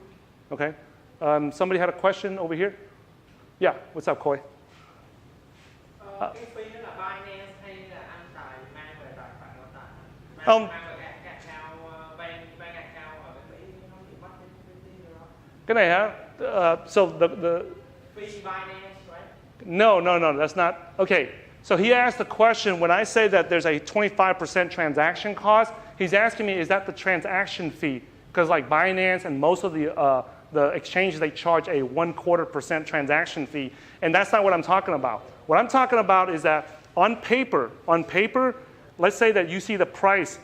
Okay. Somebody had a question over here. Yeah, what's up, Coy? Cái phí đó là Binance hay là anh Tài mang về tài khoản của Tài? Không. Mang về cái account, bank account ở bên Mỹ không chịu bắt cái phí đó. Cái này hả? So the Phí Binance, right? No, that's not. Okay, so he asked the question, when I say that there's a 25% transaction cost, he's asking me, is that the transaction fee? Because like Binance and most of the exchanges, they charge a 1/4% transaction fee. And that's not what I'm talking about. What I'm talking about is that on paper, let's say that you see the price,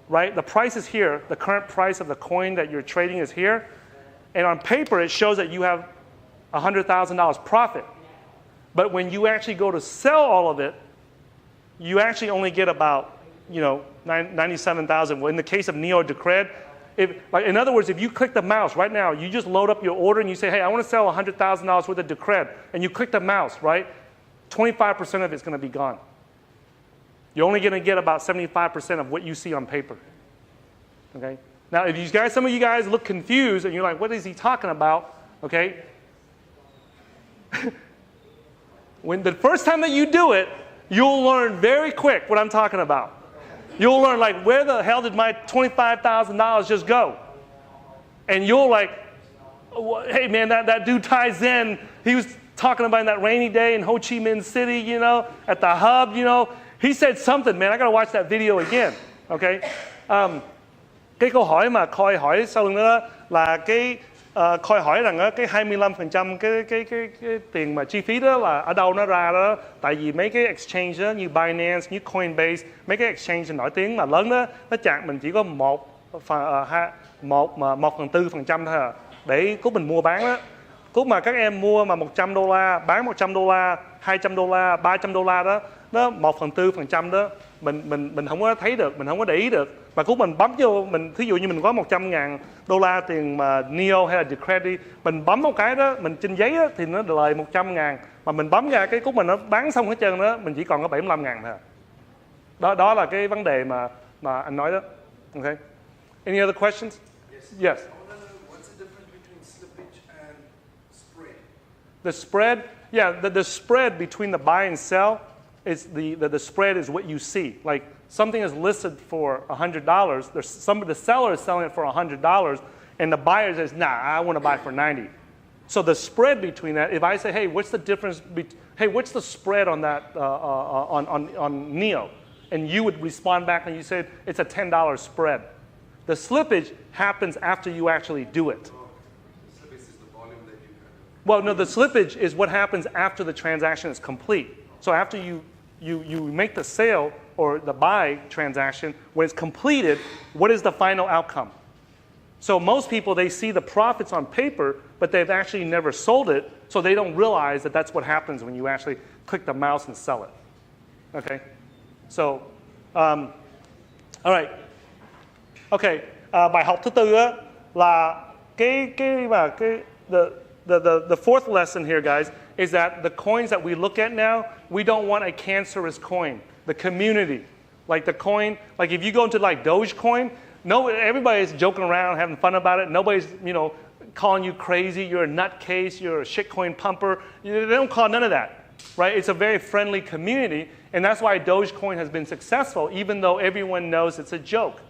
right? The price is here. The current price of the coin that you're trading is here. And on paper, it shows that you have $100,000 profit. But when you actually go to sell all of it, you actually only get about, 97,000. Well, in the case of Neo Decred, In other words, if you click the mouse right now, you just load up your order and you say, hey, I want to sell $100,000 worth of Decred, and you click the mouse, right? 25% of it's going to be gone. You're only going to get about 75% of what you see on paper. Okay? Now, if you guys, some of you guys look confused and you're like, what is he talking about? Okay? When the first time that you do it, you'll learn very quick what I'm talking about. You'll learn, like, where the hell did my $25,000 just go? And you'll like, hey, man, that dude ties in. He was talking about that rainy day in Ho Chi Minh City, you know, at the hub, you know. He said something, man. I got to watch that video again, okay? Cái câu hỏi mà Khôi hỏi sau lưng đó là Khôi hỏi rằng cái 25% cái tiền mà chi phí đó là ở đâu nó ra đó. Tại vì mấy cái exchange đó như Binance, như Coinbase, mấy cái exchange nổi tiếng mà lớn đó, nó chặn mình chỉ có 1/4% thôi à. Để cúc mình mua bán đó. Cúc mà các em mua mà $100, bán $100, $200, $300 đó, nó 1/4% đó. Mình không có thấy được, mình không có để ý được. Và cũng mình bấm vô, mình thí dụ như mình có $100,000 tiền mà Neo hay là Decred, mình bấm một cái đó, mình trên giấy đó, thì nó lời 100.000, mà mình bấm ra cái cúc mình nó bán xong hết trơn đó, mình chỉ còn có 75.000 thôi. Đó là cái vấn đề mà anh nói đó. Okay. Any other questions? Yes. What's the difference between slippage and spread? The spread, yeah, the spread between the buy and sell is the spread is what you see. Like something is listed for $100. The seller is selling it for $100, and the buyer says, "Nah, I want to buy for 90." So the spread between that, if I say, "Hey, what's the difference? Hey, what's the spread on that on Neo?" and you would respond back and you said it's a $10 spread. The slippage happens after you actually do it. Slippage is the volume that you have. Well, no, the slippage is what happens after the transaction is complete. So after you make the sale or the buy transaction, when it's completed, what is the final outcome? So most people, they see the profits on paper, but they've actually never sold it, so they don't realize that that's what happens when you actually click the mouse and sell it. Okay? So, all right. Okay, bài học thứ tư á, là the fourth lesson here, guys, is that the coins that we look at now, we don't want a cancerous coin. The community, like the coin, like if you go into like Dogecoin, everybody's joking around, having fun about it. Nobody's, calling you crazy. You're a nutcase. You're a shitcoin pumper. They don't call none of that, right? It's a very friendly community, and that's why Dogecoin has been successful, even though everyone knows it's a joke,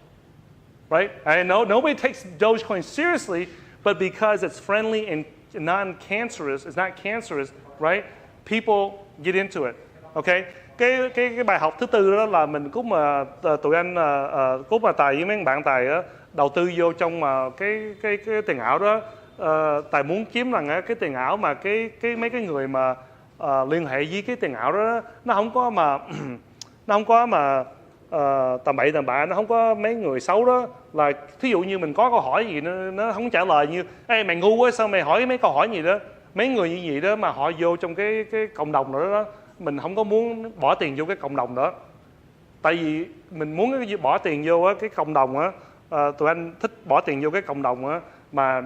right? I know nobody takes Dogecoin seriously, but because it's friendly and non-cancerous, it's not cancerous, right? People get into it, okay? Cái bài học thứ tư đó là mình cũng mà tụi anh cũng mà Tài với mấy bạn Tài á, đầu tư vô trong mà cái tiền ảo đó. Tài muốn kiếm rằng cái tiền ảo mà mấy cái người mà liên hệ với cái tiền ảo đó, nó không có mà tầm bậy tầm bạ, nó không có mấy người xấu đó. Là thí dụ như mình có câu hỏi gì nó không trả lời, như ê mày ngu quá sao mày hỏi mấy câu hỏi gì đó. Mấy người như vậy đó mà họ vô trong cái cộng đồng đó, mình không có muốn bỏ tiền vô cái cộng đồng đó. Tại vì mình muốn bỏ tiền vô cái cộng đồng á, tụi anh thích bỏ tiền vô cái cộng đồng á mà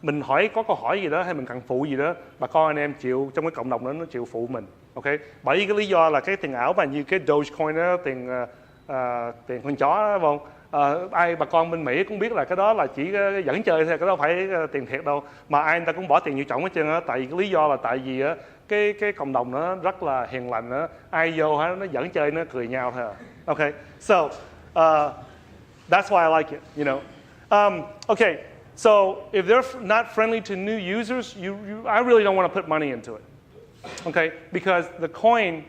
mình hỏi có câu hỏi gì đó hay mình cần phụ gì đó, bà con anh em chịu trong cái cộng đồng đó nó chịu phụ mình, ok? Bởi vì cái lý do là cái tiền ảo mà như cái Dogecoin đó, tiền con chó đó, không? Ai bà con bên Mỹ cũng biết là cái đó là chỉ dẫn chơi thôi, cái đó phải tiền thiệt đâu, mà ai người ta cũng bỏ tiền vô trọng hết trơn á. Tại vì cái lý do là tại vì á cái cộng đồng nó rất là hiền lành á, ai vô nó dẫn chơi nó cười nhau thôi. Okay, so that's why I like it, okay, so if they're not friendly to new users, I really don't want to put money into it, okay, because the coin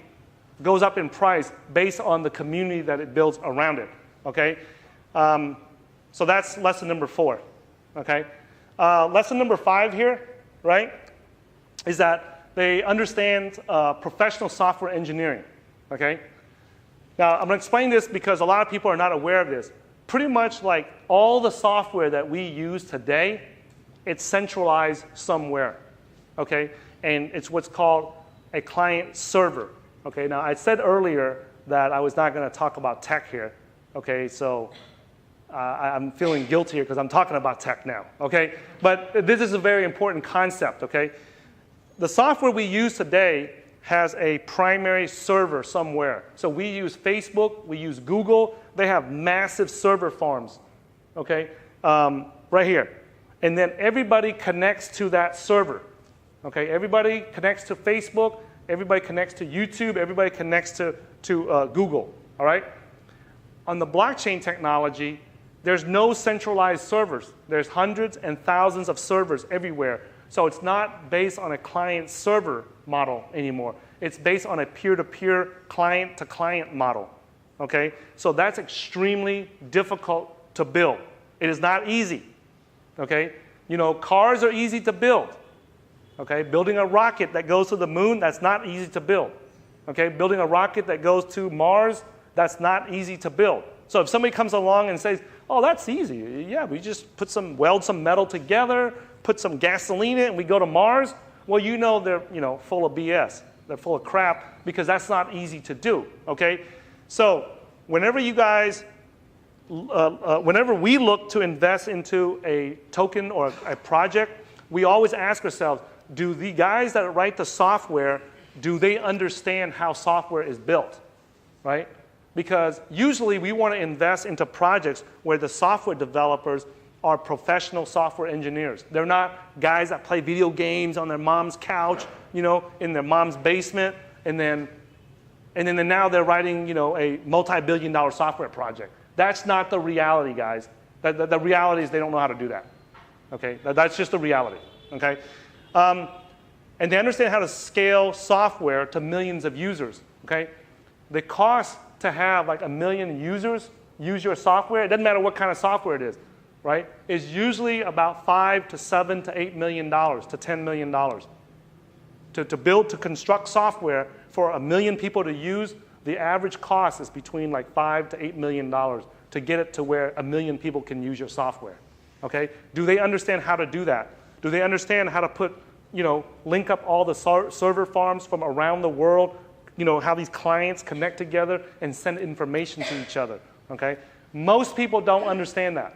goes up in price based on the community that it builds around it, okay. So that's lesson number 4, okay. Lesson number 5 here, right, is that they understand professional software engineering, okay? Now, I'm going to explain this because a lot of people are not aware of this. Pretty much like all the software that we use today, it's centralized somewhere, okay? And it's what's called a client server, okay? Now, I said earlier that I was not going to talk about tech here, okay? So I'm feeling guilty because I'm talking about tech now, okay? But this is a very important concept, okay? The software we use today has a primary server somewhere. So we use Facebook, we use Google. They have massive server farms, okay? Right here. And then everybody connects to that server, okay? Everybody connects to Facebook, everybody connects to YouTube, everybody connects to Google, all right? On the blockchain technology, there's no centralized servers. There's hundreds and thousands of servers everywhere. So it's not based on a client-server model anymore. It's based on a peer-to-peer, client-to-client model, okay? So that's extremely difficult to build. It is not easy, okay? You know, cars are easy to build, okay? Building a rocket that goes to the moon, that's not easy to build, okay? Building a rocket that goes to Mars, that's not easy to build. So if somebody comes along and says, oh, that's easy. Yeah, we just weld some metal together, put some gasoline in it, and we go to Mars. Well, you know they're full of BS. They're full of crap because that's not easy to do, okay? So whenever you guys, whenever we look to invest into a token or a project, we always ask ourselves, do the guys that write the software, do they understand how software is built, right? Because usually we want to invest into projects where the software developers are professional software engineers. They're not guys that play video games on their mom's couch, in their mom's basement, and then now they're writing, a multi-billion-dollar software project. That's not the reality, guys. The reality is they don't know how to do that. Okay, that's just the reality. Okay, and they understand how to scale software to millions of users. Okay, the cost to have like 1 million users use your software, it doesn't matter what kind of software it is, right? Is usually about $5 to $7 to $8 million to $10 million. To construct software for 1 million people to use, the average cost is between like $5 to $8 million to get it to where 1 million people can use your software. Okay? Do they understand how to do that? Do they understand how to put, link up all the server farms from around the world? How these clients connect together and send information to each other, okay? Most people don't understand that,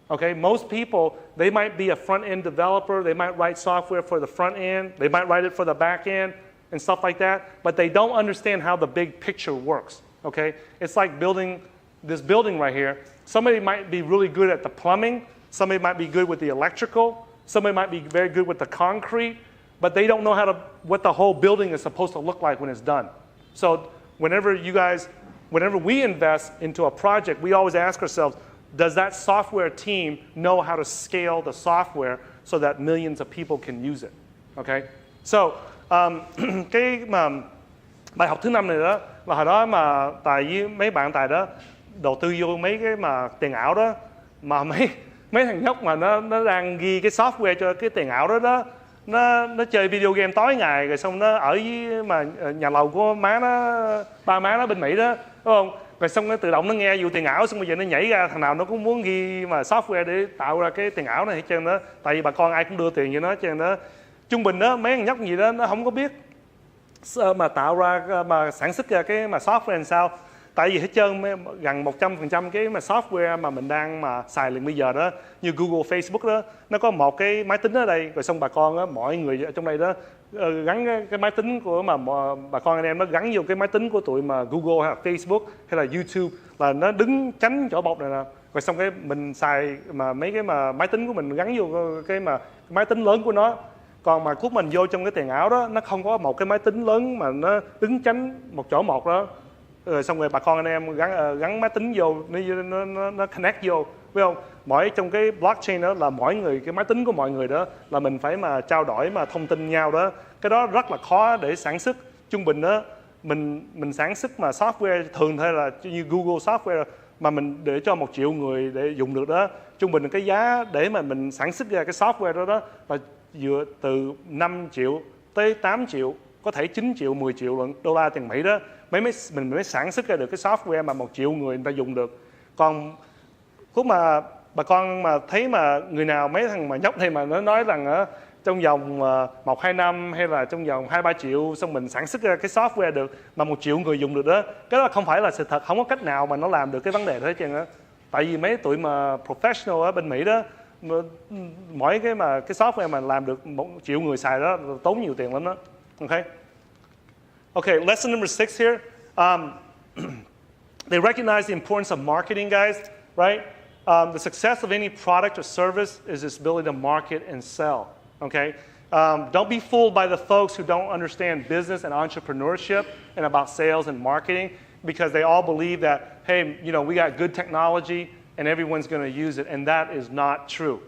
okay? Most people, they might be a front-end developer. They might write software for the front end. They might write it for the back end and stuff like that, but they don't understand how the big picture works, okay? It's like building this building right here. Somebody might be really good at the plumbing. Somebody might be good with the electrical. Somebody might be very good with the concrete. But they don't know what the whole building is supposed to look like when it's done. So whenever we invest into a project, we always ask ourselves, does that software team know how to scale the software so that millions of people can use it? Okay? So, cái mà bài học thứ 5 này đó, là hồi đó mà Tài với mấy bạn Tài đó đầu tư vô mấy cái mà tiền ảo đó, mà mấy thằng nhóc mà nó đang ghi cái software cho cái tiền ảo đó đó, nó chơi video game tối ngày, rồi xong nó ở với mà nhà lầu của ba má nó bên Mỹ đó, đúng không? Rồi xong nó tự động nó nghe vụ tiền ảo, xong bây giờ nó nhảy ra, thằng nào nó cũng muốn ghi mà software để tạo ra cái tiền ảo này hết trơn đó. Tại vì bà con ai cũng đưa tiền cho nó hết trơn đó. Trung bình đó mấy thằng nhóc gì đó nó không có biết mà tạo ra, mà sản xuất ra cái mà software làm sao. Tại vì hết trơn gần 100% cái mà software mà mình đang mà xài liền bây giờ đó, như Google, Facebook đó, nó có một cái máy tính ở đây, rồi xong bà con đó, mọi người ở trong đây đó gắn cái máy tính của mà bà con anh em nó gắn vô cái máy tính của tụi mà Google hay là Facebook hay là YouTube, là nó đứng tránh chỗ bọc này nè. Rồi xong cái mình xài mà mấy cái mà máy tính của mình gắn vô cái mà máy tính lớn của nó. Còn mà lúc mình vô trong cái tiền ảo đó, nó không có một cái máy tính lớn mà nó đứng tránh một chỗ một đó. Rồi xong rồi bà con anh em gắn máy tính vô, nó connect vô, phải không? Mỗi trong cái blockchain đó là mỗi người, cái máy tính của mọi người đó là mình phải mà trao đổi mà thông tin nhau đó. Cái đó rất là khó để sản xuất. Trung bình đó mình sản xuất mà software thường thôi là như Google software mà mình để cho 1 triệu người để dùng được đó. Trung bình cái giá để mà mình sản xuất ra cái software đó là dựa từ 5 triệu tới 8 triệu, có thể 9 triệu, 10 triệu đô la tiền Mỹ đó. Mình mới sản xuất ra được cái software mà 1 triệu người ta dùng được. Còn lúc mà bà con mà thấy mà người nào, mấy thằng mà nhóc này mà nó nói rằng trong vòng 1-2 năm hay là trong vòng 2-3 triệu xong mình sản xuất ra cái software được mà 1 triệu người dùng được đó, cái đó không phải là sự thật, không có cách nào mà nó làm được cái vấn đề đó hết trơn á. Tại vì mấy tụi mà professional ở bên Mỹ đó, mỗi cái software mà làm được 1 triệu người xài đó tốn nhiều tiền lắm đó. Okay, lesson number 6 here. They recognize the importance of marketing, guys, right? The success of any product or service is its ability to market and sell, okay? Don't be fooled by the folks who don't understand business and entrepreneurship and about sales and marketing, because they all believe that, hey, we got good technology and everyone's going to use it, and that is not true,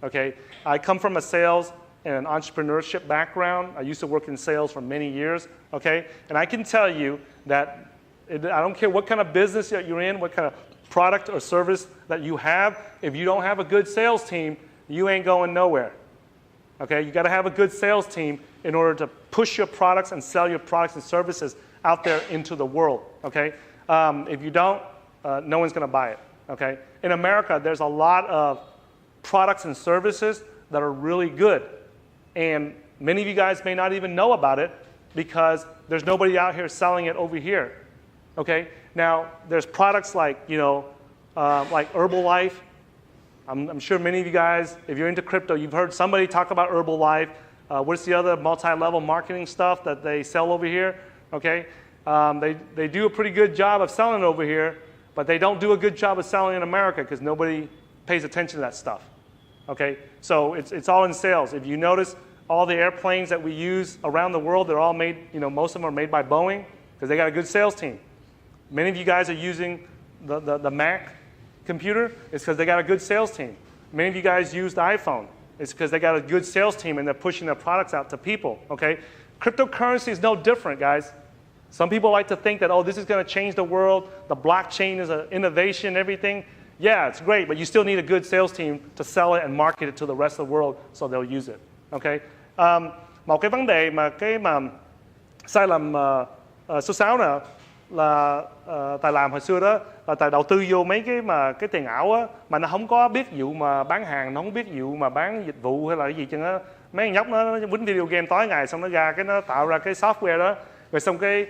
okay? I come from a sales and an entrepreneurship background. I used to work in sales for many years, okay? And I can tell you that I don't care what kind of business that you're in, what kind of product or service that you have, if you don't have a good sales team, you ain't going nowhere, okay? You got to have a good sales team in order to push your products and sell your products and services out there into the world, okay? If you don't, no one's going to buy it, okay? In America, there's a lot of products and services that are really good, and many of you guys may not even know about it because there's nobody out here selling it over here, okay? Now, there's products like, like Herbalife. I'm sure many of you guys, if you're into crypto, you've heard somebody talk about Herbalife. What's the other multi-level marketing stuff that they sell over here? Okay, they do a pretty good job of selling it over here, but they don't do a good job of selling in America because nobody pays attention to that stuff. Okay, so it's all in sales. If you notice, all the airplanes that we use around the world, they're all made, most of them are made by Boeing because they got a good sales team. Many of you guys are using the Mac computer. It's because they got a good sales team. Many of you guys use the iPhone. It's because they got a good sales team and they're pushing their products out to people, okay? Cryptocurrency is no different, guys. Some people like to think that, oh, this is going to change the world. The blockchain is an innovation, everything. Yeah, it's great, but you still need a good sales team to sell it and market it to the rest of the world so they'll use it, okay? Một cái vấn đề mà sai lầm số 6 nè, là Tài làm hồi xưa đó là Tài đầu tư vô mấy cái tiền ảo á, mà nó không có biết vụ mà bán hàng, nó không biết vụ mà bán dịch vụ hay là cái gì chừng á. Mấy thằng nhóc nó quýnh video game tối ngày, xong nó ra cái nó tạo ra cái software đó, rồi xong cái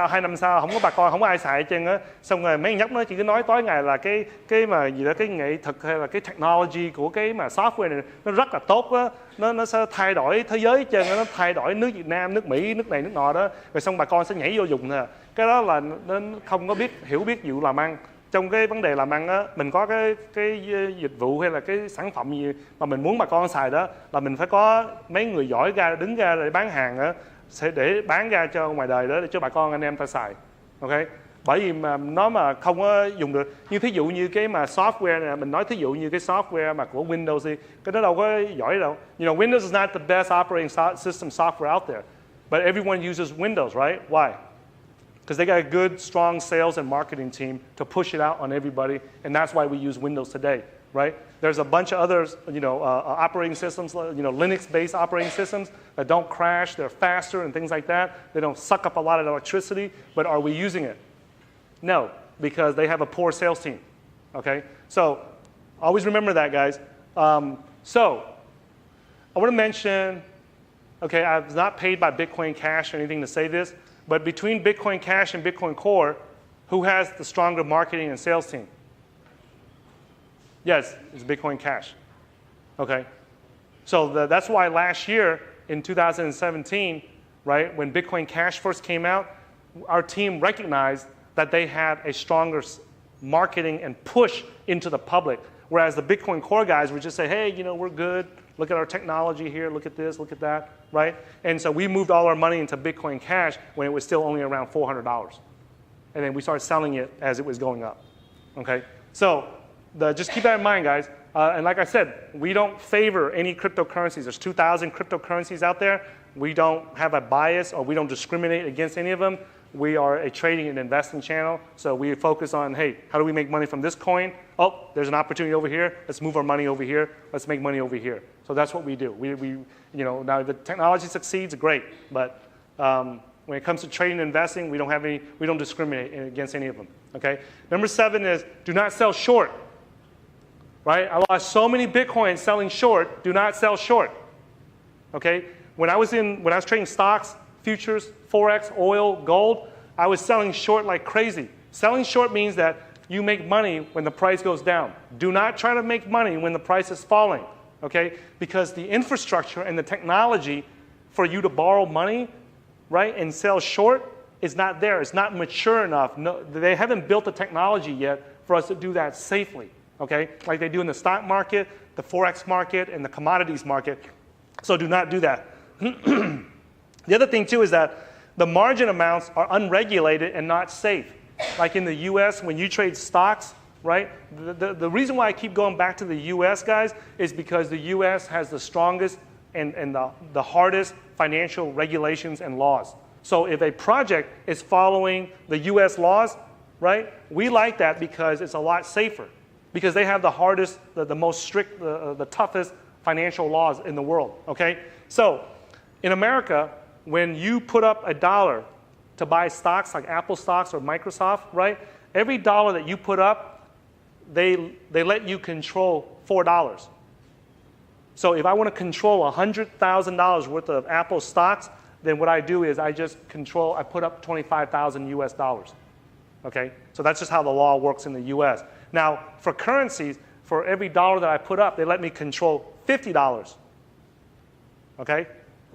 2 năm sau không có bà con, không có ai xài hết trơn á, xong rồi mấy thằng nhóc nó chỉ cứ nói tối ngày là cái mà gì đó, cái nghệ thuật hay là cái technology của cái mà software này nó rất là tốt á, nó sẽ thay đổi thế giới hết trơn, nó thay đổi nước Việt Nam, nước Mỹ, nước này nước nọ đó, rồi xong bà con sẽ nhảy vô dùng thôi. Cái đó là nó không có hiểu biết vụ làm ăn. Trong cái vấn đề làm ăn á, mình có cái dịch vụ hay là cái sản phẩm gì mà mình muốn bà con xài đó, là mình phải có mấy người giỏi đứng ra để bán hàng á, sẽ để bán ra cho ngoài đời đó để cho bà con anh em ta xài, ok? Bởi vì mà nó mà không có dùng được, như thí dụ như cái mà software này, mình nói thí dụ như cái software mà của Windows đi, cái đó đâu có giỏi đâu. Windows is not the best operating system software out there, but everyone uses Windows, right? Why? Because they got a good, strong sales and marketing team to push it out on everybody, and that's why we use Windows today, right? There's a bunch of others, operating systems, Linux-based operating systems that don't crash. They're faster and things like that. They don't suck up a lot of electricity, but are we using it? No, because they have a poor sales team, okay? So always remember that, guys. So I want to mention, okay, I was not paid by Bitcoin Cash or anything to say this, but between Bitcoin Cash and Bitcoin Core, who has the stronger marketing and sales team? Yes, it's Bitcoin Cash, okay? So that's why last year in 2017, right, when Bitcoin Cash first came out, our team recognized that they had a stronger marketing and push into the public, whereas the Bitcoin Core guys would just say, hey, we're good. Look at our technology here. Look at this. Look at that, right? And so we moved all our money into Bitcoin Cash when it was still only around $400. And then we started selling it as it was going up, okay? So just keep that in mind, guys. And like I said, we don't favor any cryptocurrencies. There's 2,000 cryptocurrencies out there. We don't have a bias or we don't discriminate against any of them. We are a trading and investing channel, so we focus on, hey, how do we make money from this coin? Oh, there's an opportunity over here. Let's move our money over here. Let's make money over here. So that's what we do. We now the technology succeeds, great, but when it comes to trading and investing, we don't discriminate against any of them. Okay. Number 7 is do not sell short. Right? I lost so many Bitcoins selling short. Do not sell short. Okay. When I was trading stocks, futures, forex, oil, gold, I was selling short like crazy. Selling short means that you make money when the price goes down. Do not try to make money when the price is falling, okay? Because the infrastructure and the technology for you to borrow money, right, and sell short is not there. It's not mature enough. No, they haven't built the technology yet for us to do that safely, okay? Like they do in the stock market, the Forex market, and the commodities market. So do not do that. The other thing too is that the margin amounts are unregulated and not safe. Like in the US, when you trade stocks, right? The reason why I keep going back to the US, guys, is because the US has the strongest and the hardest financial regulations and laws. So if a project is following the US laws, right? We like that because it's a lot safer. Because they have the hardest, the most strict, the toughest financial laws in the world, okay? So in America, when you put up $1 to buy stocks like Apple stocks or Microsoft, right? Every dollar that you put up, they let you control $4. So if I want to control $100,000 worth of Apple stocks, then what I do is I put up 25,000 US dollars. Okay? So that's just how the law works in the US. Now, for currencies, for every dollar that I put up, they let me control $50. Okay?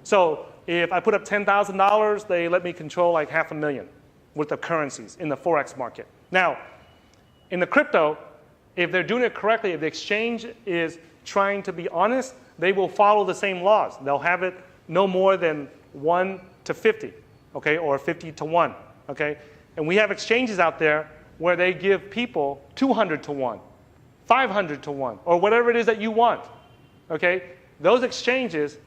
So if I put up $10,000, they let me control like $500,000 worth of currencies in the Forex market. Now, in the crypto, if they're doing it correctly, if the exchange is trying to be honest, they will follow the same laws. They'll have it no more than 1 to 50, okay, or 50 to 1, okay? And we have exchanges out there where they give people 200 to 1, 500 to 1, or whatever it is that you want, okay? Those exchanges,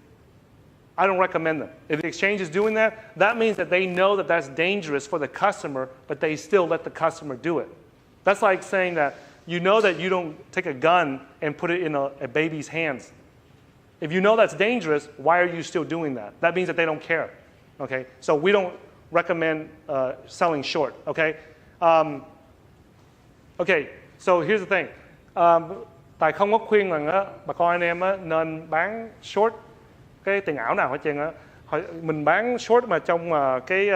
I don't recommend them. If the exchange is doing that, that means that they know that that's dangerous for the customer, but they still let the customer do it. That's like saying that you know that you don't take a gun and put it in a baby's hands. If you know that's dangerous, why are you still doing that? That means that they don't care. Okay? So we don't recommend selling short. Okay? Okay, so here's the thing. Tài không có khuyên rằng bà con anh em nên bán short cái tiền ảo nào hết trơn á. Mình bán short mà trong cái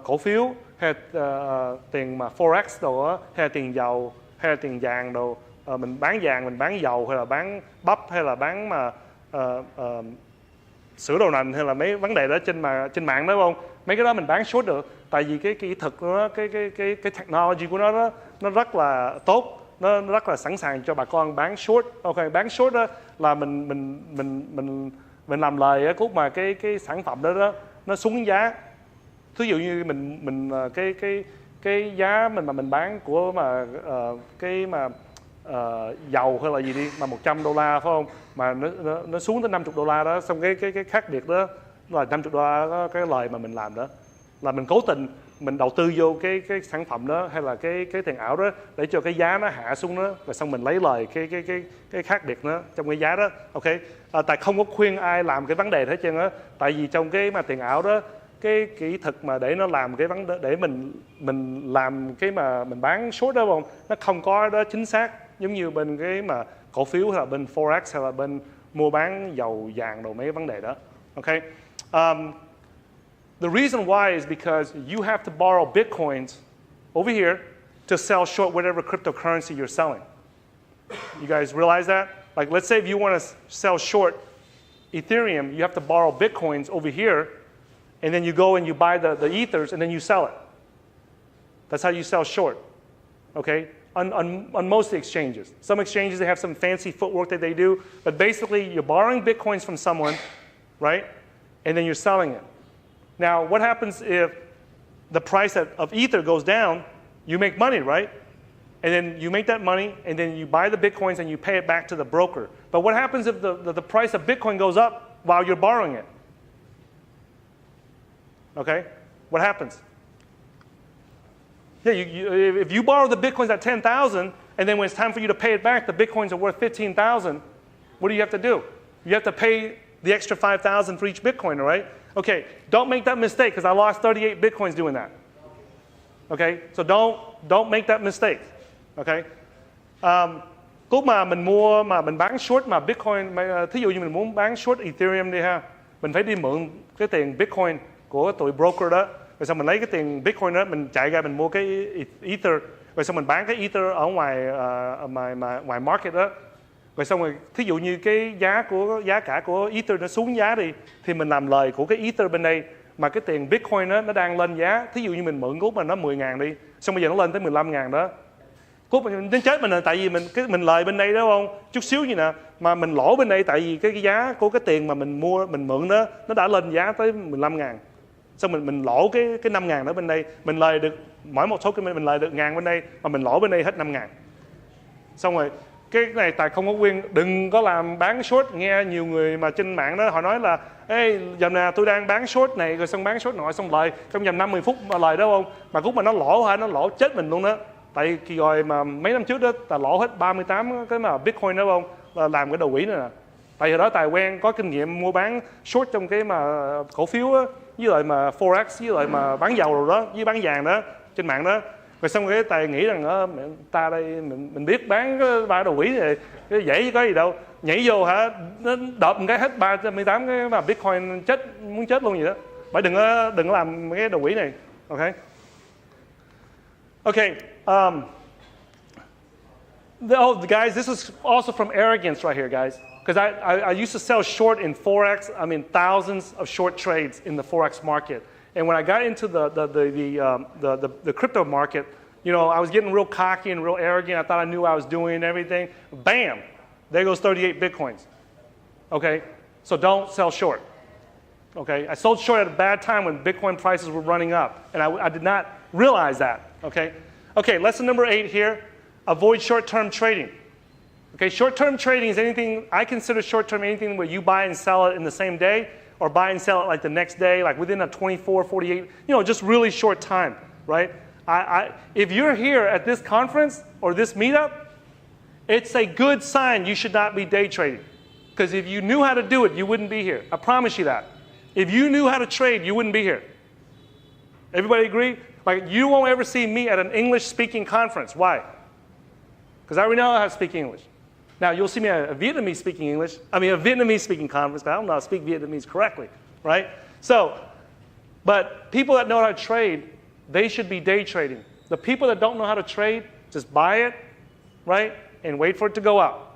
cổ phiếu hay tiền mà forex đồ á, hay là tiền dầu hay là tiền vàng đồ, mình bán vàng, mình bán dầu hay là bán bắp hay là bán mà sữa đậu nành hay là mấy vấn đề đó trên mạng đó không? Mấy cái đó mình bán short được, tại vì cái kỹ thuật của nó, cái technology của nó nó rất là tốt. Nó rất là sẵn sàng cho bà con bán short. Ok, bán short đó là mình làm lời á, lúc mà cái sản phẩm đó nó xuống giá. Thí dụ như mình cái giá mình bán của mà cái mà dầu hay là gì đi mà $100 phải không? Mà nó xuống tới $50 đó, xong cái khác biệt đó là $50 đó, cái lời mà mình làm đó là mình cố tình mình đầu tư vô cái sản phẩm đó hay là cái tiền ảo đó để cho cái giá nó hạ xuống đó, và xong mình lấy lời cái khác biệt đó trong cái giá đó. Ok, tại không có khuyên ai làm cái vấn đề hết trơn á, tại vì trong cái mà tiền ảo đó, cái kỹ thuật mà để nó làm cái vấn đề để mình làm cái mà mình bán short đó không, nó không có đó chính xác giống như bên cái mà cổ phiếu hay là bên forex hay là bên mua bán dầu vàng đồ mấy cái vấn đề đó. Ok. The reason why is because you have to borrow bitcoins over here to sell short whatever cryptocurrency you're selling. You guys realize that? Like, let's say if you want to sell short Ethereum, you have to borrow bitcoins over here, and then you go and you buy the ethers, and then you sell it. That's how you sell short, okay? On most of the exchanges. Some exchanges, they have some fancy footwork that they do, but basically you're borrowing bitcoins from someone, right? And then you're selling it. Now, what happens if the price of Ether goes down? You make money, right? And then you make that money, and then you buy the Bitcoins and you pay it back to the broker. But what happens if the price of Bitcoin goes up while you're borrowing it? Okay? What happens? Yeah, if you borrow the Bitcoins at 10,000, and then when it's time for you to pay it back, the Bitcoins are worth 15,000, what do you have to do? You have to pay the extra 5,000 for each Bitcoin, right? Okay, don't make that mistake, because I lost 38 Bitcoins doing that. Okay, so don't make that mistake. Okay. Lúc mà mình mua mà mình bán short mà Bitcoin, thí dụ như mình muốn bán short Ethereum đi ha, mình phải đi mượn cái tiền Bitcoin của tụi broker đó, rồi xong mình lấy cái tiền Bitcoin đó mình chạy ra mình mua cái Ether, rồi xong mình bán cái Ether ở ngoài market đó, rồi xong rồi thí dụ như cái giá cả của Ether nó xuống giá đi thì mình làm lời của cái Ether bên đây, mà cái tiền Bitcoin nó đang lên giá, thí dụ như mình mượn cút mà nó 10.000 đi, xong bây giờ nó lên tới 15.000 đó, cút mình đến chết mình là tại vì mình lời bên đây đó không chút xíu gì nè, mà mình lỗ bên đây tại vì cái giá của cái tiền mà mình mượn đó nó đã lên giá tới 15.000, xong mình lỗ cái 5.000 đó bên đây, mình lời được mỗi một số cái mình lời được 1.000 bên đây mà mình lỗ bên đây hết 5.000. Xong rồi cái này Tài không có khuyên đừng có làm bán short. Nghe nhiều người mà trên mạng đó họ nói là ê giờ nào tôi đang bán short này rồi xong bán short nọ xong lời trong vòng 50 phút mà lời đó không, mà lúc mà nó lỗ hả, nó lỗ chết mình luôn đó. Tại kỳ rồi mà mấy năm trước đó Tài lỗ hết 38 cái mà Bitcoin đó không, là làm cái đầu quỷ này nè. Tại hồi đó Tài quen có kinh nghiệm mua bán short trong cái mà cổ phiếu á, với lại mà forex, với lại mà bán dầu rồi đó, với bán vàng đó trên mạng đó. Rồi xong cái Tài nghĩ rằng ta đây mình biết bán cái ba đầu quỷ này cái dễ chứ có gì đâu, nhảy vô hả nó đợp một cái hết 38 cái mà Bitcoin chết muốn chết luôn vậy đó. Bởi đừng có làm cái đầu quỷ này. Okay. Guys, this is also from arrogance right here, guys. Because I used to sell short in forex. I mean, thousands of short trades in the forex market. And when I got into the crypto market, you know, I was getting real cocky and real arrogant. I thought I knew what I was doing and everything. Bam! There goes 38 Bitcoins. Okay? So don't sell short. Okay? I sold short at a bad time when Bitcoin prices were running up. And I did not realize that. Okay? Okay, lesson number 8 here. Avoid short-term trading. Okay, short-term trading is anything, I consider short-term anything where you buy and sell it in the same day, or buy and sell it like the next day, like within a 24, 48, you know, just really short time, right? If you're here at this conference or this meetup, it's a good sign you should not be day trading. Because if you knew how to do it, you wouldn't be here. I promise you that. If you knew how to trade, you wouldn't be here. Everybody agree? Like, you won't ever see me at an English-speaking conference. Why? Because I already know how to speak English. Now, you'll see me at a Vietnamese-speaking English. I mean, a Vietnamese-speaking conference, but I don't know how to speak Vietnamese correctly, right? So, but people that know how to trade, they should be day trading. The people that don't know how to trade, just buy it, right, and wait for it to go up.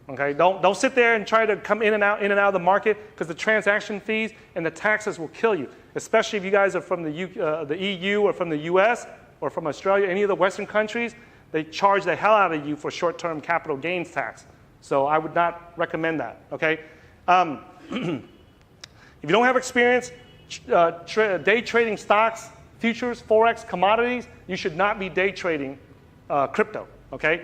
Okay, don't sit there and try to come in and out of the market, because the transaction fees and the taxes will kill you. Especially if you guys are from the EU or from the US or from Australia, any of the Western countries, they charge the hell out of you for short-term capital gains tax. So I would not recommend that. Okay, if you don't have experience day trading stocks, futures, forex, commodities, you should not be day trading crypto. Okay.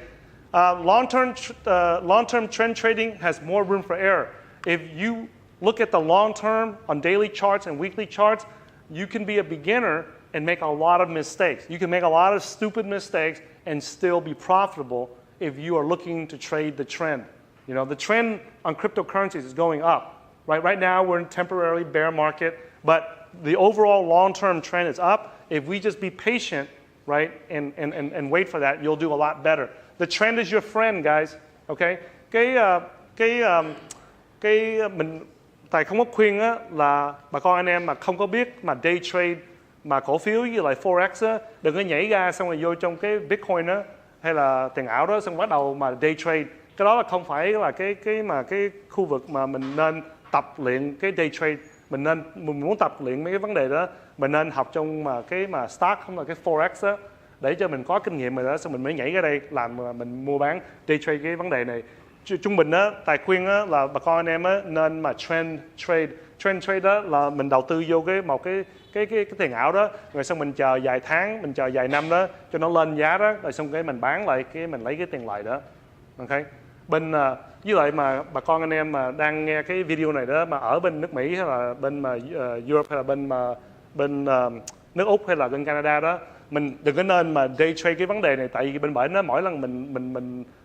Long-term trend trading has more room for error. If you look at the long-term on daily charts and weekly charts, you can be a beginner and make a lot of mistakes. You can make a lot of stupid mistakes and still be profitable if you are looking to trade the trend. You know, the trend on cryptocurrencies is going up. Right now, we're in temporarily bear market, but the overall long-term trend is up. If we just be patient, right, and wait for that, you'll do a lot better. The trend is your friend, guys. Okay? Mình Tài không có khuyên á, là bà con anh em mà không có biết mà day trade mà cổ phiếu với lại forex á, đừng có nhảy ra xong rồi vô trong cái Bitcoin á hay là tiền ảo đó xong bắt đầu mà day trade. Cái đó là không phải là cái khu vực mà mình nên tập luyện cái day trade. Mình muốn tập luyện mấy cái vấn đề đó, mình nên học trong mà cái mà stock không là cái forex á, để cho mình có kinh nghiệm rồi đó, xong mình mới nhảy ra đây làm mình mua bán day trade cái vấn đề này. Trung bình á, Tài khuyên á là bà con anh em á nên mà trend trade đó là mình đầu tư vô cái tiền ảo đó, rồi xong mình chờ vài tháng, mình chờ vài năm đó cho nó lên giá đó, rồi xong cái mình bán lại cái mình lấy cái tiền lời đó. Ok. Bên với lại mà bà con anh em mà đang nghe cái video này đó mà ở bên nước Mỹ hay là bên mà Europe hay là bên nước Úc hay là bên Canada đó, mình đừng có nên mà day trade cái vấn đề này, tại vì bên bển nó mỗi lần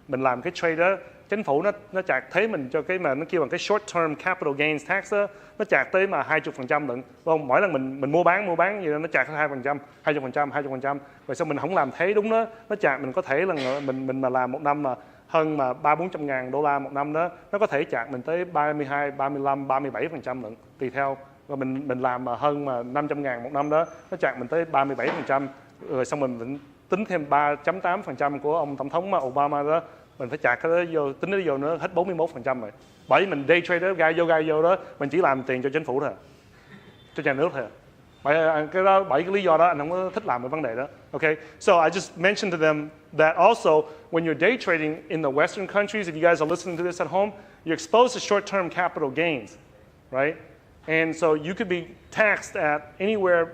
mình làm cái trade đó, chính phủ nó chạc thế mình cho cái mà nó kêu bằng cái short term capital gains tax đó, nó chạc tới mà 20% lận, không? Mỗi lần mình mua bán gì đó nó chạc 2%, 20%, rồi xong mình không làm thế đúng đó, nó chạc mình có thể là mình mà làm một năm mà hơn mà 300-400 ngàn đô la một năm đó, nó có thể chạc mình tới 32, 35, 37% lận, tùy theo. Rồi mình làm mà hơn mà 500 ngàn một năm đó, nó chạc mình tới 37%, rồi xong mình tính thêm 3.8% của ông tổng thống Obama đó, mình phải trả cái đó vô, tính nó vô nữa hết 41% rồi. Bởi vì mình day trader gai vô đó, mình chỉ làm tiền cho chính phủ thôi, cho nhà nước thôi. Bởi cái lý do đó anh không có thích làm cái vấn đề đó. Okay, so I just mentioned to them that also when you're day trading in the Western countries, if you guys are listening to this at home, you're exposed to short-term capital gains, right? And so you could be taxed at anywhere,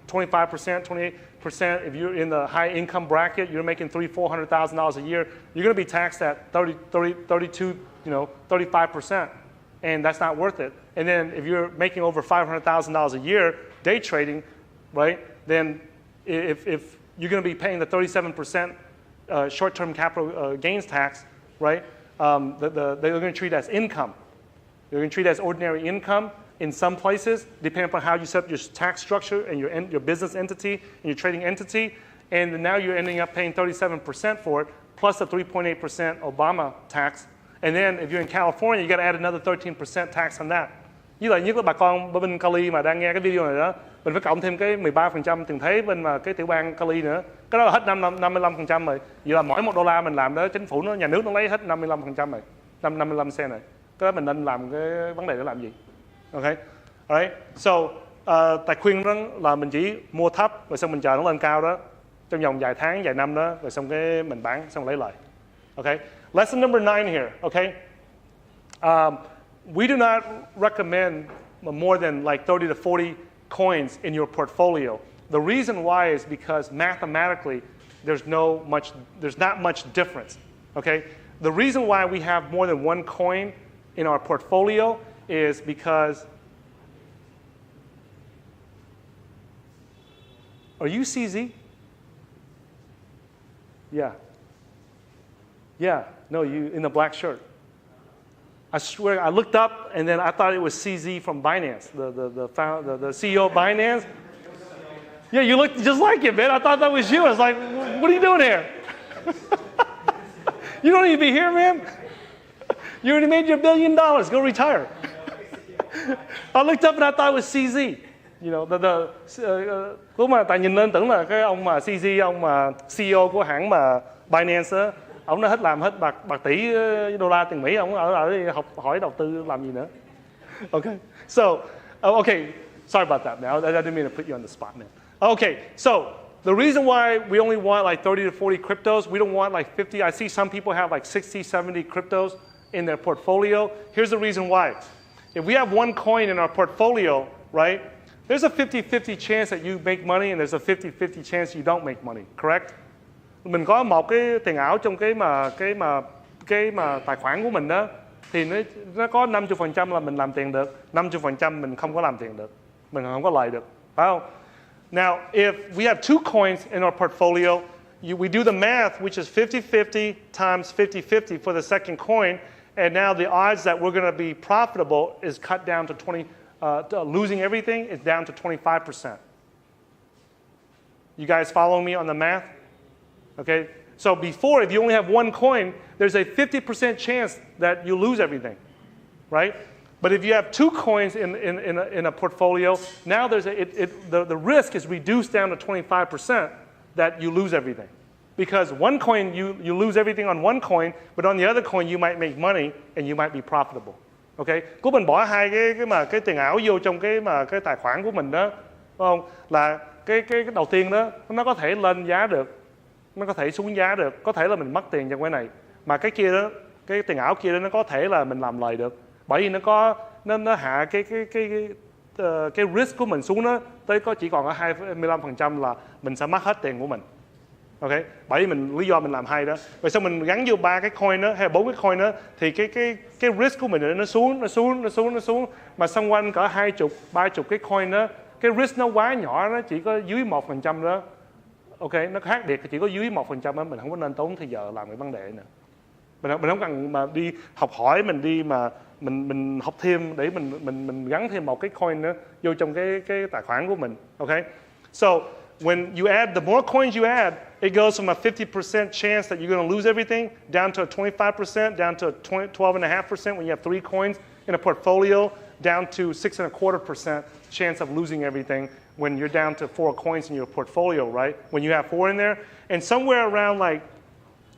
25%, 28%. If you're in the high income bracket, you're making $300,000-$400,000 a year, you're going to be taxed at 32, 35%. And that's not worth it. And then if you're making over $500,000 a year day trading, right, then if you're going to be paying the 37% short-term capital gains tax, right, they're going to treat it as income. They're going to treat it as ordinary income in some places, depending upon how you set up your tax structure and your business entity and your trading entity. And now you're ending up paying 37% for it, plus the 3.8% Obama tax. And then if you're in California, you got to add another 13% tax on that. Với lại nhất là bà con bên Cali mà đang nghe cái video này đó, mình phải cộng thêm cái 13% tiền thuế bên mà cái tiểu bang Cali nữa. Cái đó là hết 55% rồi. Vậy là mỗi $1 mình làm đó, chính phủ nhà nước nó lấy hết 55% rồi, 55 cent rồi. Cái đó mình nên làm cái vấn đề đó làm gì? Okay, alright. So tài khuyên đó là mình chỉ mua thấp rồi xong mình chờ nó lên cao đó trong vòng vài tháng, vài năm đó, rồi xong cái mình bán xong lấy lời. Okay. Lesson number 9 here. Okay. We do not recommend more than like 30 to 40 coins in your portfolio. The reason why is because mathematically there's not much difference. Okay. The reason why we have more than one coin in our portfolio is because, are you CZ? Yeah. Yeah, no, you in the black shirt. I swear, I looked up and then I thought it was CZ from Binance, the CEO of Binance. Yeah, you look just like it, man. I thought that was you. I was like, what are you doing here? You don't need to be here, man. You already made your $1 billion. Go retire. I looked up and I thought it was CZ. Lúc mà tại nhìn lên tưởng là cái ông mà CZ, ông mà CEO của hãng mà Binance á, ông đã làm hết bạc tỷ đô la tiền Mỹ, ông ở đây học hỏi đầu tư làm gì nữa. Okay, so okay, sorry about that, man. I didn't mean to put you on the spot, man. Okay, so the reason why we only want like 30 to 40 cryptos, we don't want like 50. I see some people have like 60, 70 cryptos in their portfolio. Here's the reason why. If we have one coin in our portfolio, right, there's a 50-50 chance that you make money and there's a 50-50 chance you don't make money, correct? Mình có một cái tiền ảo trong cái mà tài khoản của mình đó, thì nó có 50% là mình làm tiền được, 50% mình không có làm tiền được, mình không có lời được, phải không? Now, if we have two coins in our portfolio, we do the math, which is 50-50 times 50-50 for the second coin, and now the odds that we're going to be profitable is cut down to losing everything is down to 25%. You guys follow me on the math? Okay, so before, if you only have one coin, there's a 50% chance that you lose everything, right? But if you have two coins in a portfolio, now the risk is reduced down to 25% that you lose everything. Because one coin, you lose everything on one coin, but on the other coin, you might make money and you might be profitable. Okay? Của mình bỏ hai cái tiền ảo vô trong cái tài khoản của mình đó, đúng không? Là cái đầu tiên đó, nó có thể lên giá được, nó có thể xuống giá được, có thể là mình mất tiền trong cái này, mà cái kia đó, cái tiền ảo kia đó nó có thể là mình làm lời được, bởi vì nó hạ cái risk của mình xuống đó tới chỉ còn có 25% là mình sẽ mất hết tiền của mình. Okay, bởi vì lý do mình làm hay đó. Rồi sau mình gắn vô 3 cái coin đó hay 4 cái coin đó thì cái risk của mình nó xuống mà xung quanh cỡ 20, 30 cái coin đó, cái risk nó quá nhỏ, nó chỉ có dưới 1% đó. Ok, nó khác biệt chỉ có dưới 1% đó, mình không có nên tốn thời giờ làm cái vấn đề nữa. Mình không cần mà đi học hỏi, mình đi mà mình học thêm để mình gắn thêm một cái coin nữa vô trong cái tài khoản của mình. Okay, so when you add, the more coins you add, it goes from a 50% chance that you're going to lose everything down to a 25%, down to 12.5% when you have 3 coins in a portfolio, down to 6.25% chance of losing everything when you're down to 4 coins in your portfolio, right? When you have 4 in there. And somewhere around like,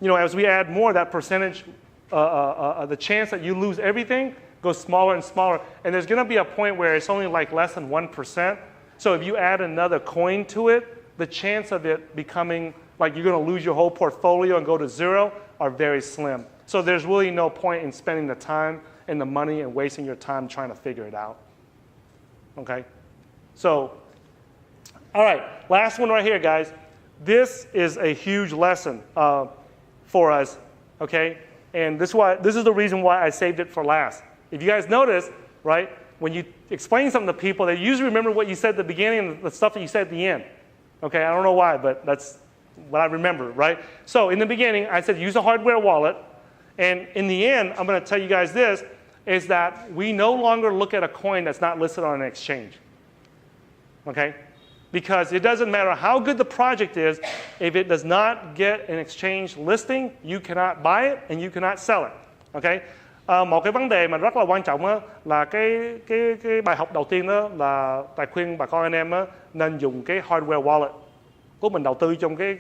as we add more, that percentage, the chance that you lose everything goes smaller and smaller. And there's going to be a point where it's only like less than 1%. So if you add another coin to it, the chance of it becoming like you're going to lose your whole portfolio and go to 0 are very slim. So there's really no point in spending the time and the money and wasting your time trying to figure it out. Okay? So, all right, last one right here, guys. This is a huge lesson for us, okay? And this is the reason why I saved it for last. If you guys notice, right, when you explain something to people, they usually remember what you said at the beginning and the stuff that you said at the end. Okay, I don't know why, but that's what I remember, right? So in the beginning, I said use a hardware wallet. And in the end, I'm going to tell you guys this, is that we no longer look at a coin that's not listed on an exchange. Okay? Because it doesn't matter how good the project is, if it does not get an exchange listing, you cannot buy it and you cannot sell it. Okay? Một cái vấn đề mà rất là quan trọng á, là cái bài học đầu tiên đó là Tài khuyên bà con anh em á, nên dùng cái hardware wallet của mình đầu tư trong cái